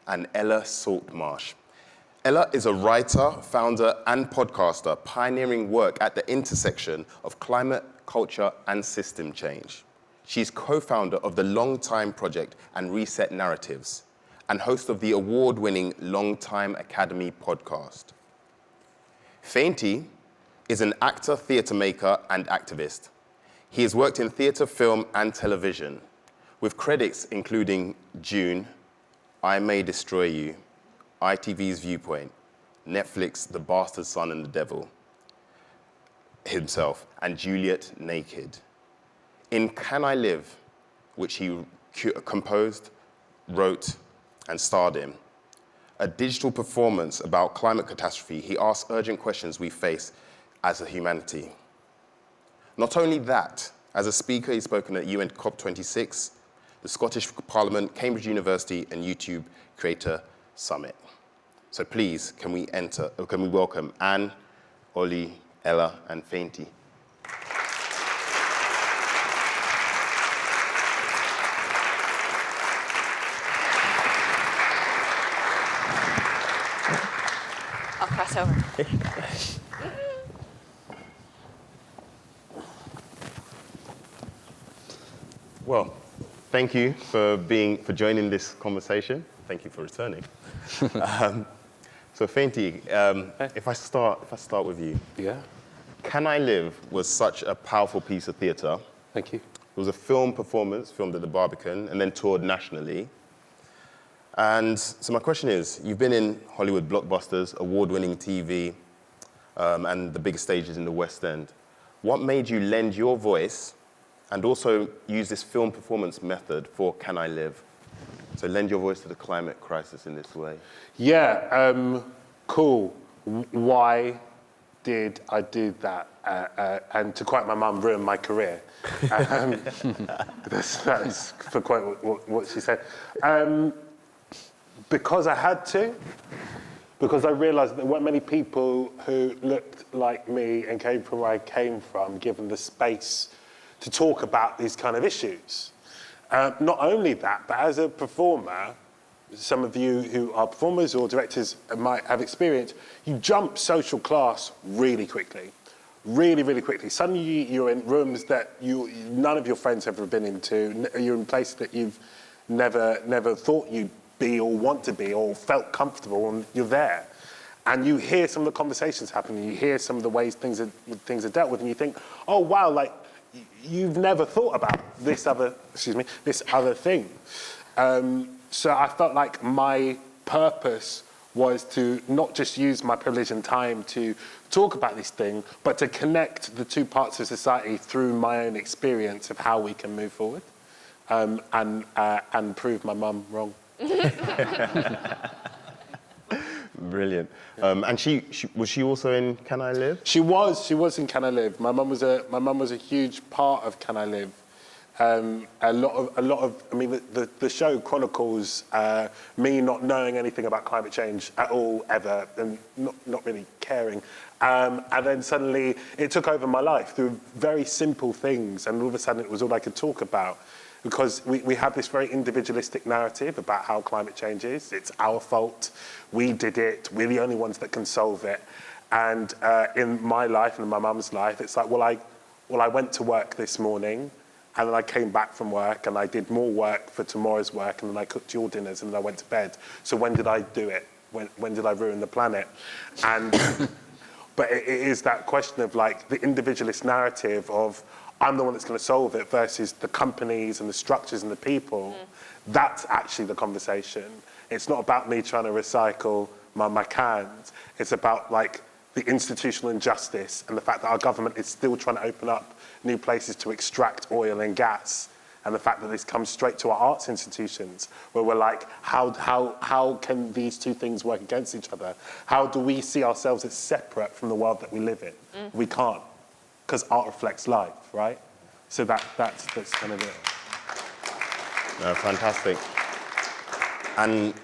and Ella Saltmarshe. Ella is a writer, founder, and podcaster pioneering work at the intersection of climate, culture, and system change. She's co-founder of the Long Time Project and Reset Narratives, and host of the award-winning Long Time Academy podcast. Fehinti is an actor, theatre maker, and activist. He has worked in theatre, film, and television, with credits including June, I May Destroy You, ITV's Viewpoint, Netflix, The Bastard Son and the Devil, himself, and Juliet Naked. In Can I Live, which he composed, wrote, and starred in, a digital performance about climate catastrophe, he asks urgent questions we face as a humanity. Not only that, as a speaker, he's spoken at UN COP26, the Scottish Parliament, Cambridge University, and YouTube Creator Summit. So please, can we welcome Anne, Ollie, Ella, and Fehinti. I'll cross over. Well, thank you for joining this conversation. Thank you for returning. So Fehinti, if I start with you. Yeah. Can I Live was such a powerful piece of theatre. Thank you. It was a film performance, filmed at the Barbican, and then toured nationally. And so my question is, you've been in Hollywood blockbusters, award-winning TV, and the biggest stages in the West End. What made you lend your voice and also use this film performance method for Can I Live? So lend your voice to the climate crisis in this way. Yeah, cool. Why did I do that? And to quote my mum, ruin my career. That's for quite what she said. Because I had to. Because I realised there weren't many people who looked like me and came from where I came from, given the space to talk about these kind of issues. Not only that, but as a performer, some of you who are performers or directors might have experience, you jump social class really quickly. Really, really quickly. Suddenly you're in rooms that none of your friends have ever been into. You're in places that you've never thought you'd be or want to be or felt comfortable, and you're there. And you hear some of the conversations happening, you hear some of the ways things are dealt with, and you think, oh wow, like you've never thought about this other thing. So I felt like my purpose was to not just use my privilege and time to talk about this thing, but to connect the two parts of society through my own experience of how we can move forward, and prove my mum wrong. Brilliant. And she was she also in Can I Live? She was in Can I Live. My mum was a huge part of Can I Live. A lot of. I mean, the show chronicles me not knowing anything about climate change at all ever, and not really caring. And then suddenly it took over my life through very simple things, and all of a sudden it was all I could talk about. Because we have this very individualistic narrative about how climate change is. It's our fault. We did it. We're the only ones that can solve it. And in my life and in my mum's life, it's like, well, I went to work this morning, and then I came back from work, and I did more work for tomorrow's work, and then I cooked your dinners, and then I went to bed. So when did I do it? When did I ruin the planet? And but it is that question of like the individualist narrative of I'm the one that's going to solve it versus the companies and the structures and the people. That's actually the conversation. It's not about me trying to recycle my cans. It's about like the institutional injustice and the fact that our government is still trying to open up new places to extract oil and gas, and the fact that this comes straight to our arts institutions, where we're like, how can these two things work against each other? How do we see ourselves as separate from the world that we live in? We can't, because art reflects life, right? So that's kind of it. No, fantastic. And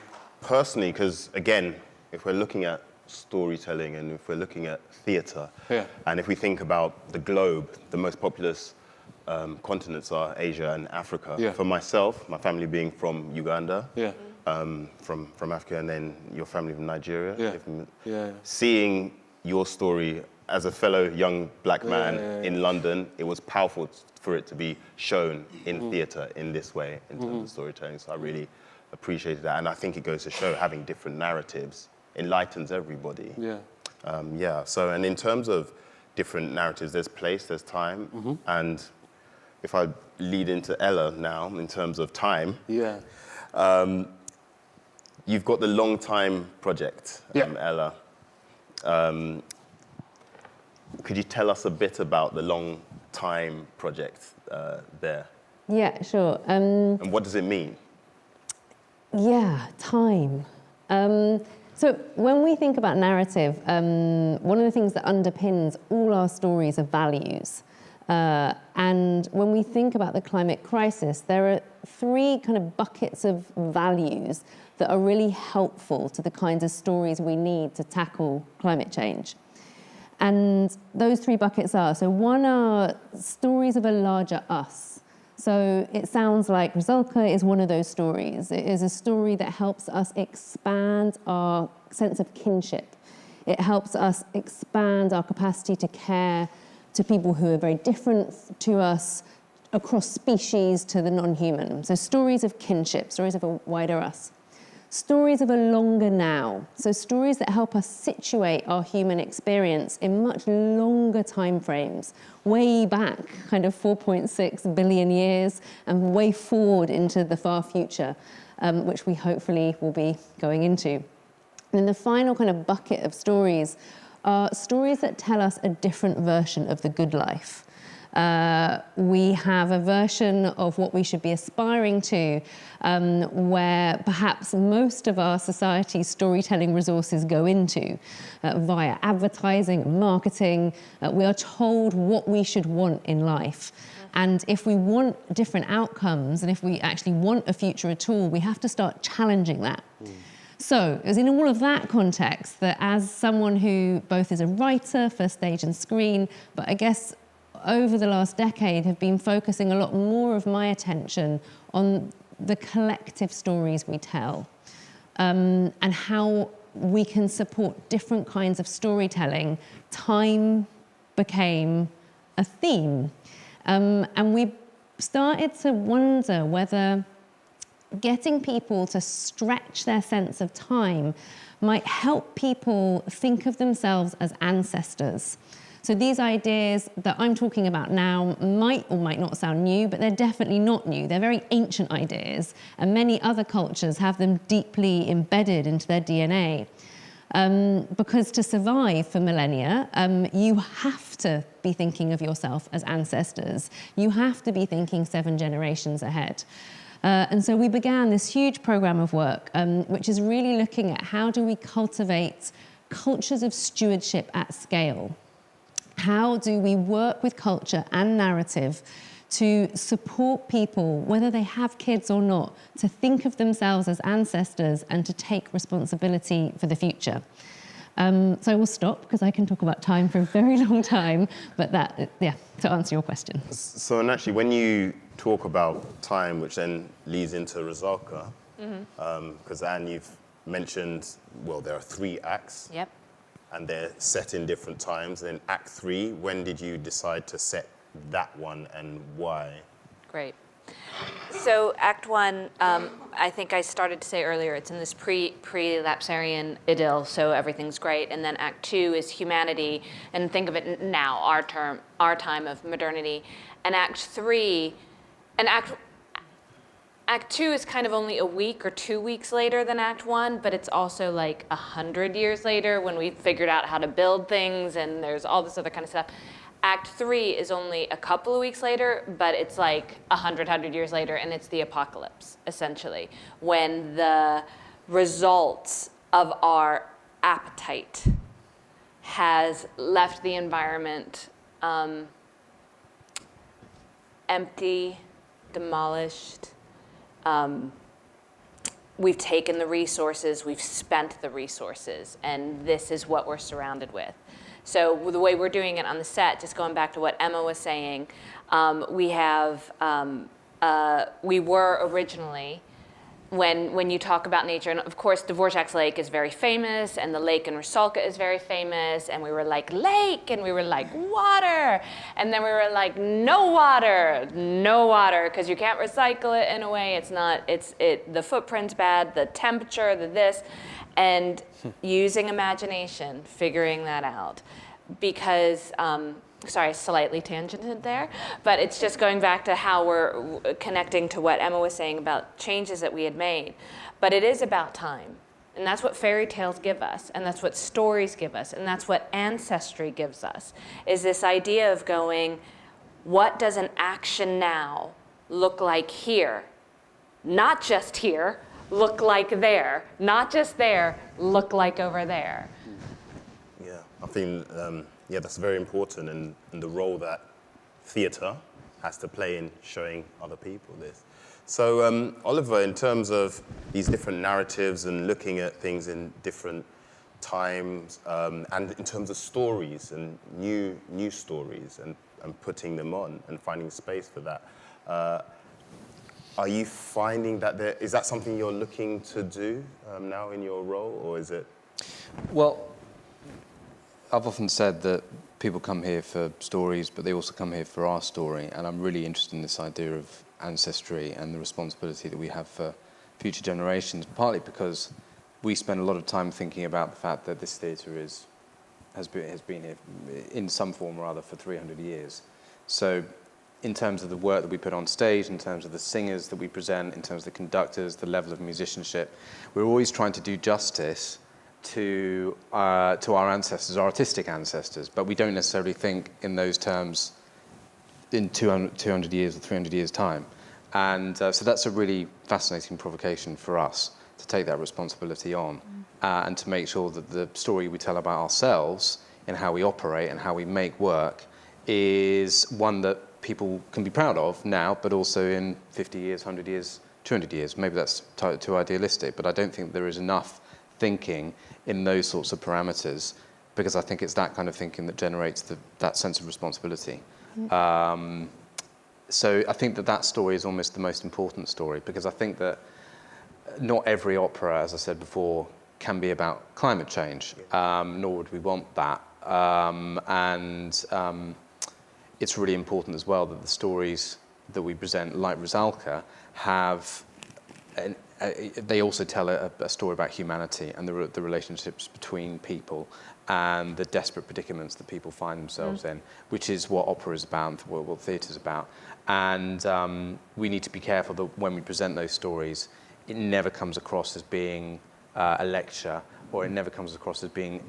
personally, because again, if we're looking at storytelling and if we're looking at theatre, and if we think about the globe, the most populous continents are Asia and Africa. For myself, my family being from Uganda, from Africa, and then your family from Nigeria. Seeing your story as a fellow young black man in London, it was powerful for it to be shown in theatre in this way, in terms of storytelling. So I really appreciated that. And I think it goes to show having different narratives enlightens everybody. So, and in terms of different narratives, there's place, there's time, and if I lead into Ella now, in terms of time, you've got the Long Time project, Ella. Could you tell us a bit about the Long Time project there? Yeah, sure. And what does it mean? Yeah, time. So when we think about narrative, one of the things that underpins all our stories are values. And when we think about the climate crisis, there are three kind of buckets of values that are really helpful to the kinds of stories we need to tackle climate change. And those three buckets are, so one are stories of a larger us. So it sounds like Rusalka is one of those stories. It is a story that helps us expand our sense of kinship. It helps us expand our capacity to care to people who are very different to us, across species to the non-human. So stories of kinship, stories of a wider us. Stories of a longer now, so stories that help us situate our human experience in much longer time frames, way back, kind of 4.6 billion years, and way forward into the far future, which we hopefully will be going into. And then the final kind of bucket of stories are stories that tell us a different version of the good life. We have a version of what we should be aspiring to, where perhaps most of our society's storytelling resources go into, via advertising and marketing. We are told what we should want in life. And if we want different outcomes, and if we actually want a future at all, we have to start challenging that. So it was in all of that context that, as someone who both is a writer for stage and screen, but I guess over the last decade have been focusing a lot more of my attention on the collective stories we tell, and how we can support different kinds of storytelling, time became a theme. And we started to wonder whether getting people to stretch their sense of time might help people think of themselves as ancestors. So these ideas that I'm talking about now might or might not sound new, but they're definitely not new. They're very ancient ideas, and many other cultures have them deeply embedded into their DNA. Because to survive for millennia, you have to be thinking of yourself as ancestors. You have to be thinking 7 generations ahead. And so we began this huge program of work, which is really looking at how do we cultivate cultures of stewardship at scale? How do we work with culture and narrative to support people, whether they have kids or not, to think of themselves as ancestors and to take responsibility for the future? So I will stop because I can talk about time for a very long time, but that, yeah, to answer your question. So, and actually, when you talk about time, which then leads into Rusalka, because Anne, you've mentioned, well, there are 3 acts. Yep. And they're set in different times. And in Act 3, when did you decide to set that one and why? Great. So Act 1, I think I started to say earlier, it's in this pre-lapsarian idyll, so everything's great. And then Act 2 is humanity, and think of it now, our time of modernity. And Act 3, and Act 2 is kind of only a week or 2 weeks later than Act 1, but it's also like 100 years later when we figured out how to build things and there's all this other kind of stuff. Act 3 is only a couple of weeks later, but it's like 100 years later, and it's the apocalypse, essentially, when the results of our appetite has left the environment empty, demolished. We've taken the resources, we've spent the resources, and this is what we're surrounded with. So the way we're doing it on the set, just going back to what Emma was saying, we were originally, when you talk about nature, and of course Dvorak's lake is very famous, and the lake in Rusalka is very famous, and we were like, lake, and we were like, water, and then we were like, no water, because you can't recycle it in a way, the footprint's bad, the temperature, the this, and using imagination, figuring that out, because, sorry, slightly tangented there, but it's just going back to how we're connecting to what Emma was saying about changes that we had made. But it is about time. And that's what fairy tales give us, and that's what stories give us, and that's what ancestry gives us, is this idea of going, what does an action now look like here? Not just here, look like there. Not just there, look like over there. Yeah, I think that's very important, and the role that theatre has to play in showing other people this. So, Oliver, in terms of these different narratives and looking at things in different times, and in terms of stories and new stories and putting them on and finding space for that, are you finding that is that something you're looking to do now in your role, or is it? Well, I've often said that people come here for stories, but they also come here for our story, and I'm really interested in this idea of ancestry and the responsibility that we have for future generations, partly because we spend a lot of time thinking about the fact that this theatre has been here in some form or other for 300 years. So in terms of the work that we put on stage, in terms of the singers that we present, in terms of the conductors, the level of musicianship, we're always trying to do justice to our ancestors, our artistic ancestors, but we don't necessarily think in those terms in 200 years or 300 years' time. And so that's a really fascinating provocation for us to take that responsibility on and to make sure that the story we tell about ourselves and how we operate and how we make work is one that people can be proud of now, but also in 50 years, 100 years, 200 years. Maybe that's too idealistic, but I don't think there is enough thinking in those sorts of parameters, because I think it's that kind of thinking that generates that sense of responsibility. So I think that story is almost the most important story, because I think that not every opera, as I said before, can be about climate change, nor would we want that. It's really important as well that the stories that we present, like Rusalka, they also tell a story about humanity and the relationships between people and the desperate predicaments that people find themselves in, which is what opera is about, what theatre is about. And we need to be careful that when we present those stories, it never comes across as being a lecture, or it never comes across as being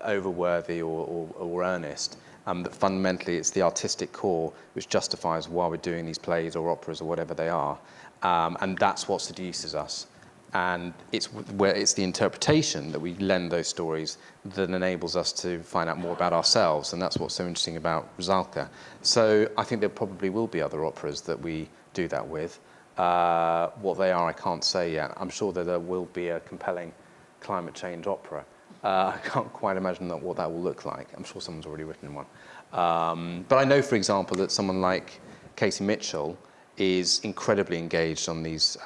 overworthy or earnest. that fundamentally it's the artistic core which justifies why we're doing these plays or operas or whatever they are. And that's what seduces us. And it's the interpretation that we lend those stories that enables us to find out more about ourselves, and that's what's so interesting about Rusalka. So I think there probably will be other operas that we do that with. What they are, I can't say yet. I'm sure that there will be a compelling climate change opera. I can't quite imagine what that will look like. I'm sure someone's already written one. But I know, for example, that someone like Casey Mitchell is incredibly engaged on these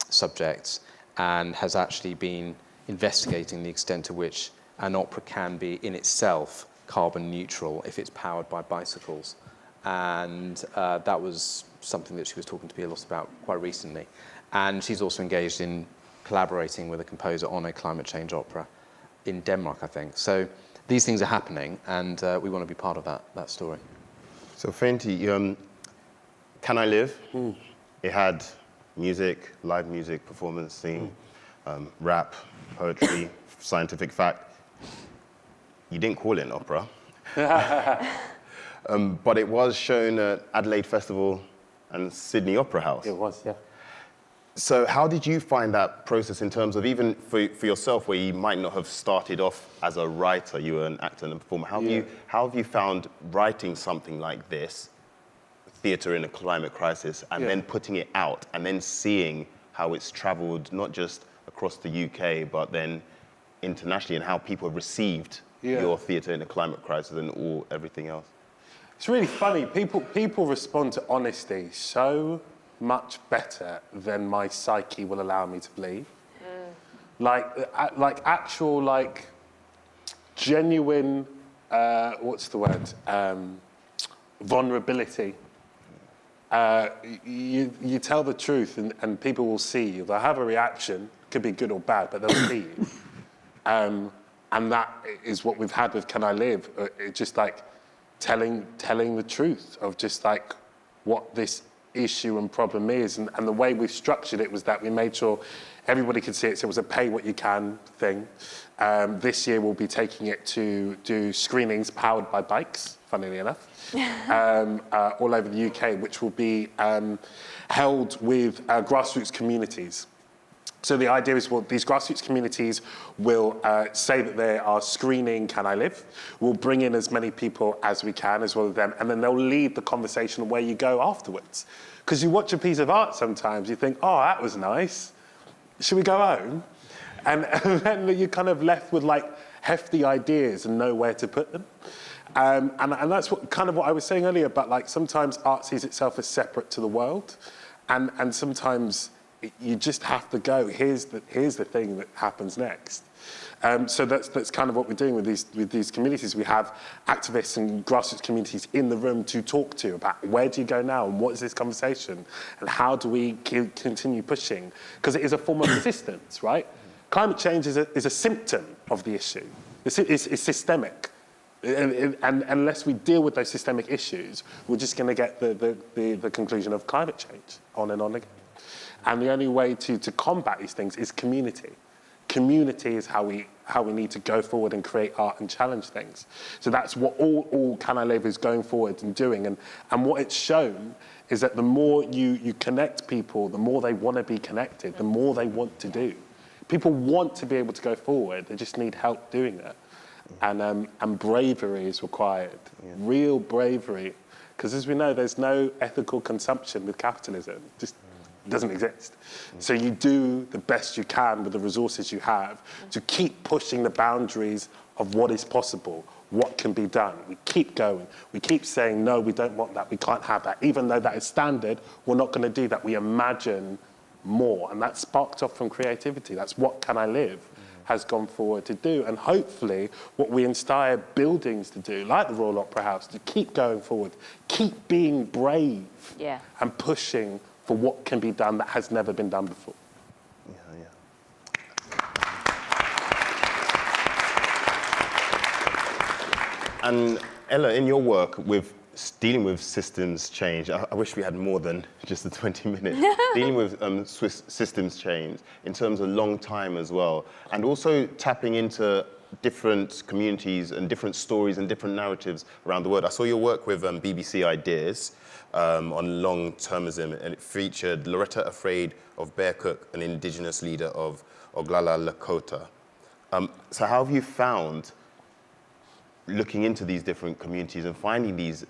subjects and has actually been investigating the extent to which an opera can be in itself carbon neutral if it's powered by bicycles. And that was something that she was talking to me a lot about quite recently. And she's also engaged in collaborating with a composer on a climate change opera in Denmark, I think. So these things are happening, and we want to be part of that story. So Fehinti, Can I Live? It had music, live music, performance, singing, rap, poetry, scientific fact. You didn't call it an opera. But it was shown at Adelaide Festival and Sydney Opera House. It was, yeah. So how did you find that process in terms of, even for yourself, where you might not have started off as a writer, you were an actor and a performer, how have you found writing something like this, theatre in a climate crisis, and then putting it out, and then seeing how it's travelled, not just across the UK, but then internationally, and how people have received your theatre in a climate crisis and everything else? It's really funny. People respond to honesty so much better than my psyche will allow me to believe. Like actual, genuine, what's the word? Vulnerability. You tell the truth and people will see you. They'll have a reaction, could be good or bad, but they'll see you. And that is what we've had with Can I Live? It's just like telling the truth of just like what this issue and problem is. And the way we've structured it was that we made sure everybody could see it. So it was a pay what you can thing. This year we'll be taking it to do screenings powered by bikes, funnily enough, all over the UK, which will be held with grassroots communities. So the idea is, well, these grassroots communities will say that they are screening Can I Live. We'll bring in as many people as we can, as well as them, and then they'll lead the conversation on where you go afterwards. Because you watch a piece of art sometimes, you think, oh, that was nice. Should we go home? And then you're kind of left with like hefty ideas and know where to put them. And that's what I was saying earlier about, like, sometimes art sees itself as separate to the world, and sometimes you just have to go, here's the thing that happens next. So that's kind of what we're doing with these communities. We have activists and grassroots communities in the room to talk to about where do you go now and what is this conversation and how do we continue pushing? Because it is a form of resistance, right? Climate change is a symptom of the issue. It's systemic. And unless we deal with those systemic issues, we're just going to get the conclusion of climate change on and on again. And the only way to combat these things is community. Community is how we need to go forward and create art and challenge things. So that's what all Can I Live is going forward and doing. And what it's shown is that the more you connect people, the more they want to be connected, the more they want to do. People want to be able to go forward, they just need help doing that. And bravery is required, real bravery. Because as we know, there's no ethical consumption with capitalism. Just doesn't exist. So you do the best you can with the resources you have to keep pushing the boundaries of what is possible, what can be done. We keep going. We keep saying, no, we don't want that, we can't have that. Even though that is standard, we're not going to do that. We imagine more. And that's sparked off from creativity. That's what Can I Live has gone forward to do. And hopefully what we inspire buildings to do, like the Royal Opera House, to keep going forward, keep being brave and pushing for what can be done that has never been done before. And Ella, in your work with dealing with systems change, I wish we had more than just the 20 minutes, dealing with systems change in terms of long time as well, and also tapping into different communities and different stories and different narratives around the world. I saw your work with BBC Ideas on long-termism, and it featured Loretta Afraid of Bear Cook, an indigenous leader of Oglala Lakota. So how have you found looking into these different communities and finding these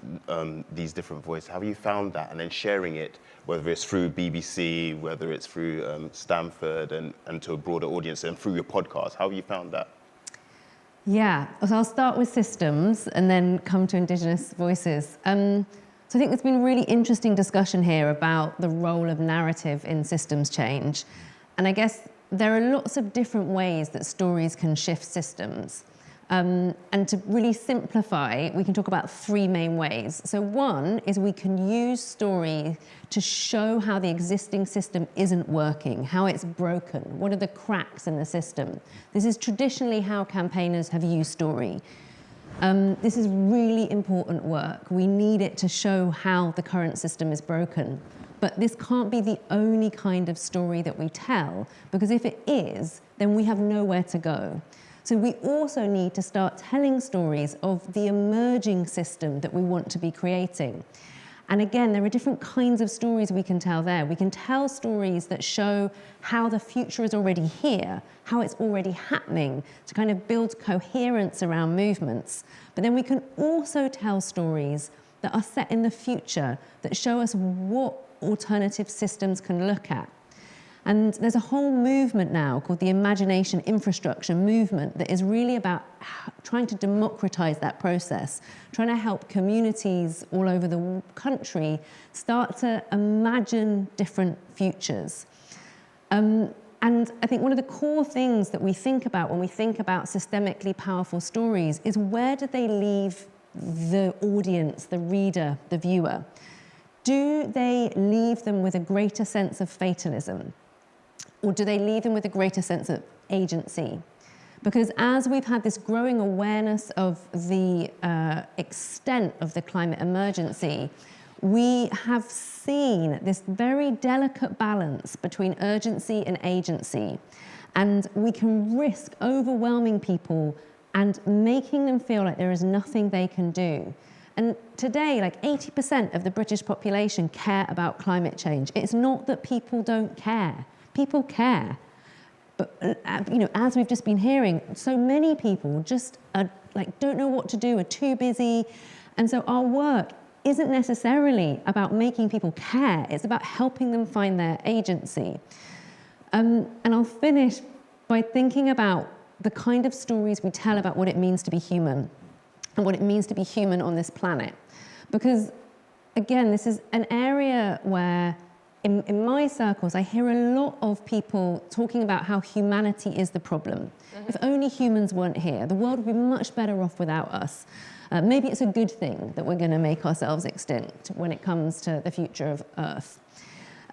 different voices? How have you found that, and then sharing it, whether it's through BBC, whether it's through Stanford and to a broader audience, and through your podcast? How have you found that? Yeah, so I'll start with systems and then come to Indigenous voices. So I think there's been a really interesting discussion here about the role of narrative in systems change. And I guess there are lots of different ways that stories can shift systems. And to really simplify, we can talk about three main ways. So one is we can use story to show how the existing system isn't working, how it's broken, what are the cracks in the system. This is traditionally how campaigners have used story. This is really important work. We need it to show how the current system is broken. But this can't be the only kind of story that we tell, because if it is, then we have nowhere to go. So we also need to start telling stories of the emerging system that we want to be creating. And again, there are different kinds of stories we can tell there. We can tell stories that show how the future is already here, how it's already happening, to kind of build coherence around movements. But then we can also tell stories that are set in the future, that show us what alternative systems can look at. And there's a whole movement now called the Imagination Infrastructure Movement that is really about trying to democratize that process, trying to help communities all over the country start to imagine different futures. And I think one of the core things that we think about when we think about systemically powerful stories is, where do they leave the audience, the reader, the viewer? Do they leave them with a greater sense of fatalism? Or do they leave them with a greater sense of agency? Because as we've had this growing awareness of the extent of the climate emergency, we have seen this very delicate balance between urgency and agency. And we can risk overwhelming people and making them feel like there is nothing they can do. And today, like 80% of the British population care about climate change. It's not that people don't care. People care. But as we've just been hearing, so many people just don't know what to do, are too busy. And so our work isn't necessarily about making people care. It's about helping them find their agency. And I'll finish by thinking about the kind of stories we tell about what it means to be human and what it means to be human on this planet. Because, again, this is an area where in my circles, I hear a lot of people talking about how humanity is the problem. Mm-hmm. If only humans weren't here, the world would be much better off without us. Maybe it's a good thing that we're going to make ourselves extinct when it comes to the future of Earth.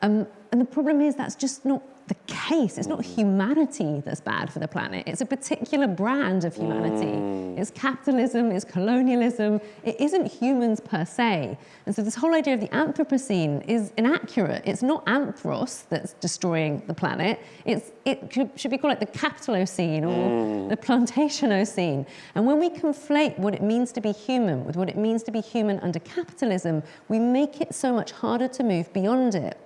And the problem is that's just not the case. It's not humanity that's bad for the planet. It's a particular brand of humanity. It's capitalism, it's colonialism. It isn't humans per se. And so this whole idea of the Anthropocene is inaccurate. It's not anthros that's destroying the planet. It should be called like the Capitalocene or the Plantationocene. And when we conflate what it means to be human with what it means to be human under capitalism, we make it so much harder to move beyond it.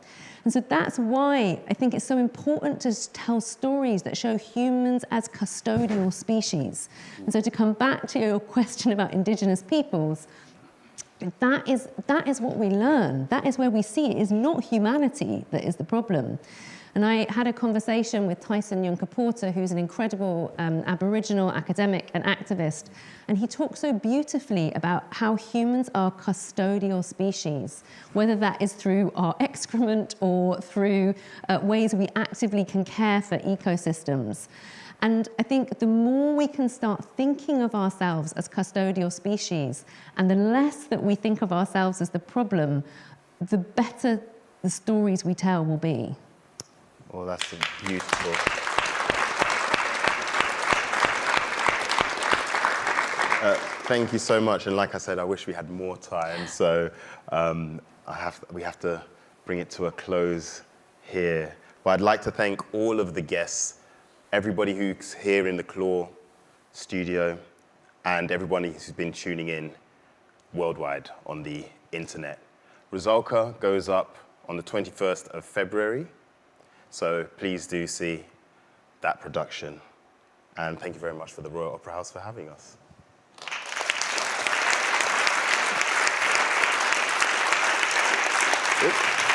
And so that's why I think it's so important to tell stories that show humans as custodial species. And so to come back to your question about Indigenous peoples, that is what we learn. That is where we see it is not humanity that is the problem. And I had a conversation with Tyson Yunkaporta, who's an incredible Aboriginal academic and activist, and he talks so beautifully about how humans are custodial species, whether that is through our excrement or through ways we actively can care for ecosystems. And I think the more we can start thinking of ourselves as custodial species, and the less that we think of ourselves as the problem, the better the stories we tell will be. Oh, that's beautiful. Thank you so much. And like I said, I wish we had more time. So we have to bring it to a close here. But I'd like to thank all of the guests, everybody who's here in the Claw, studio, and everybody who's been tuning in worldwide on the internet. Rusalka goes up on the 21st of February, so please do see that production. And thank you very much for the Royal Opera House for having us. Good.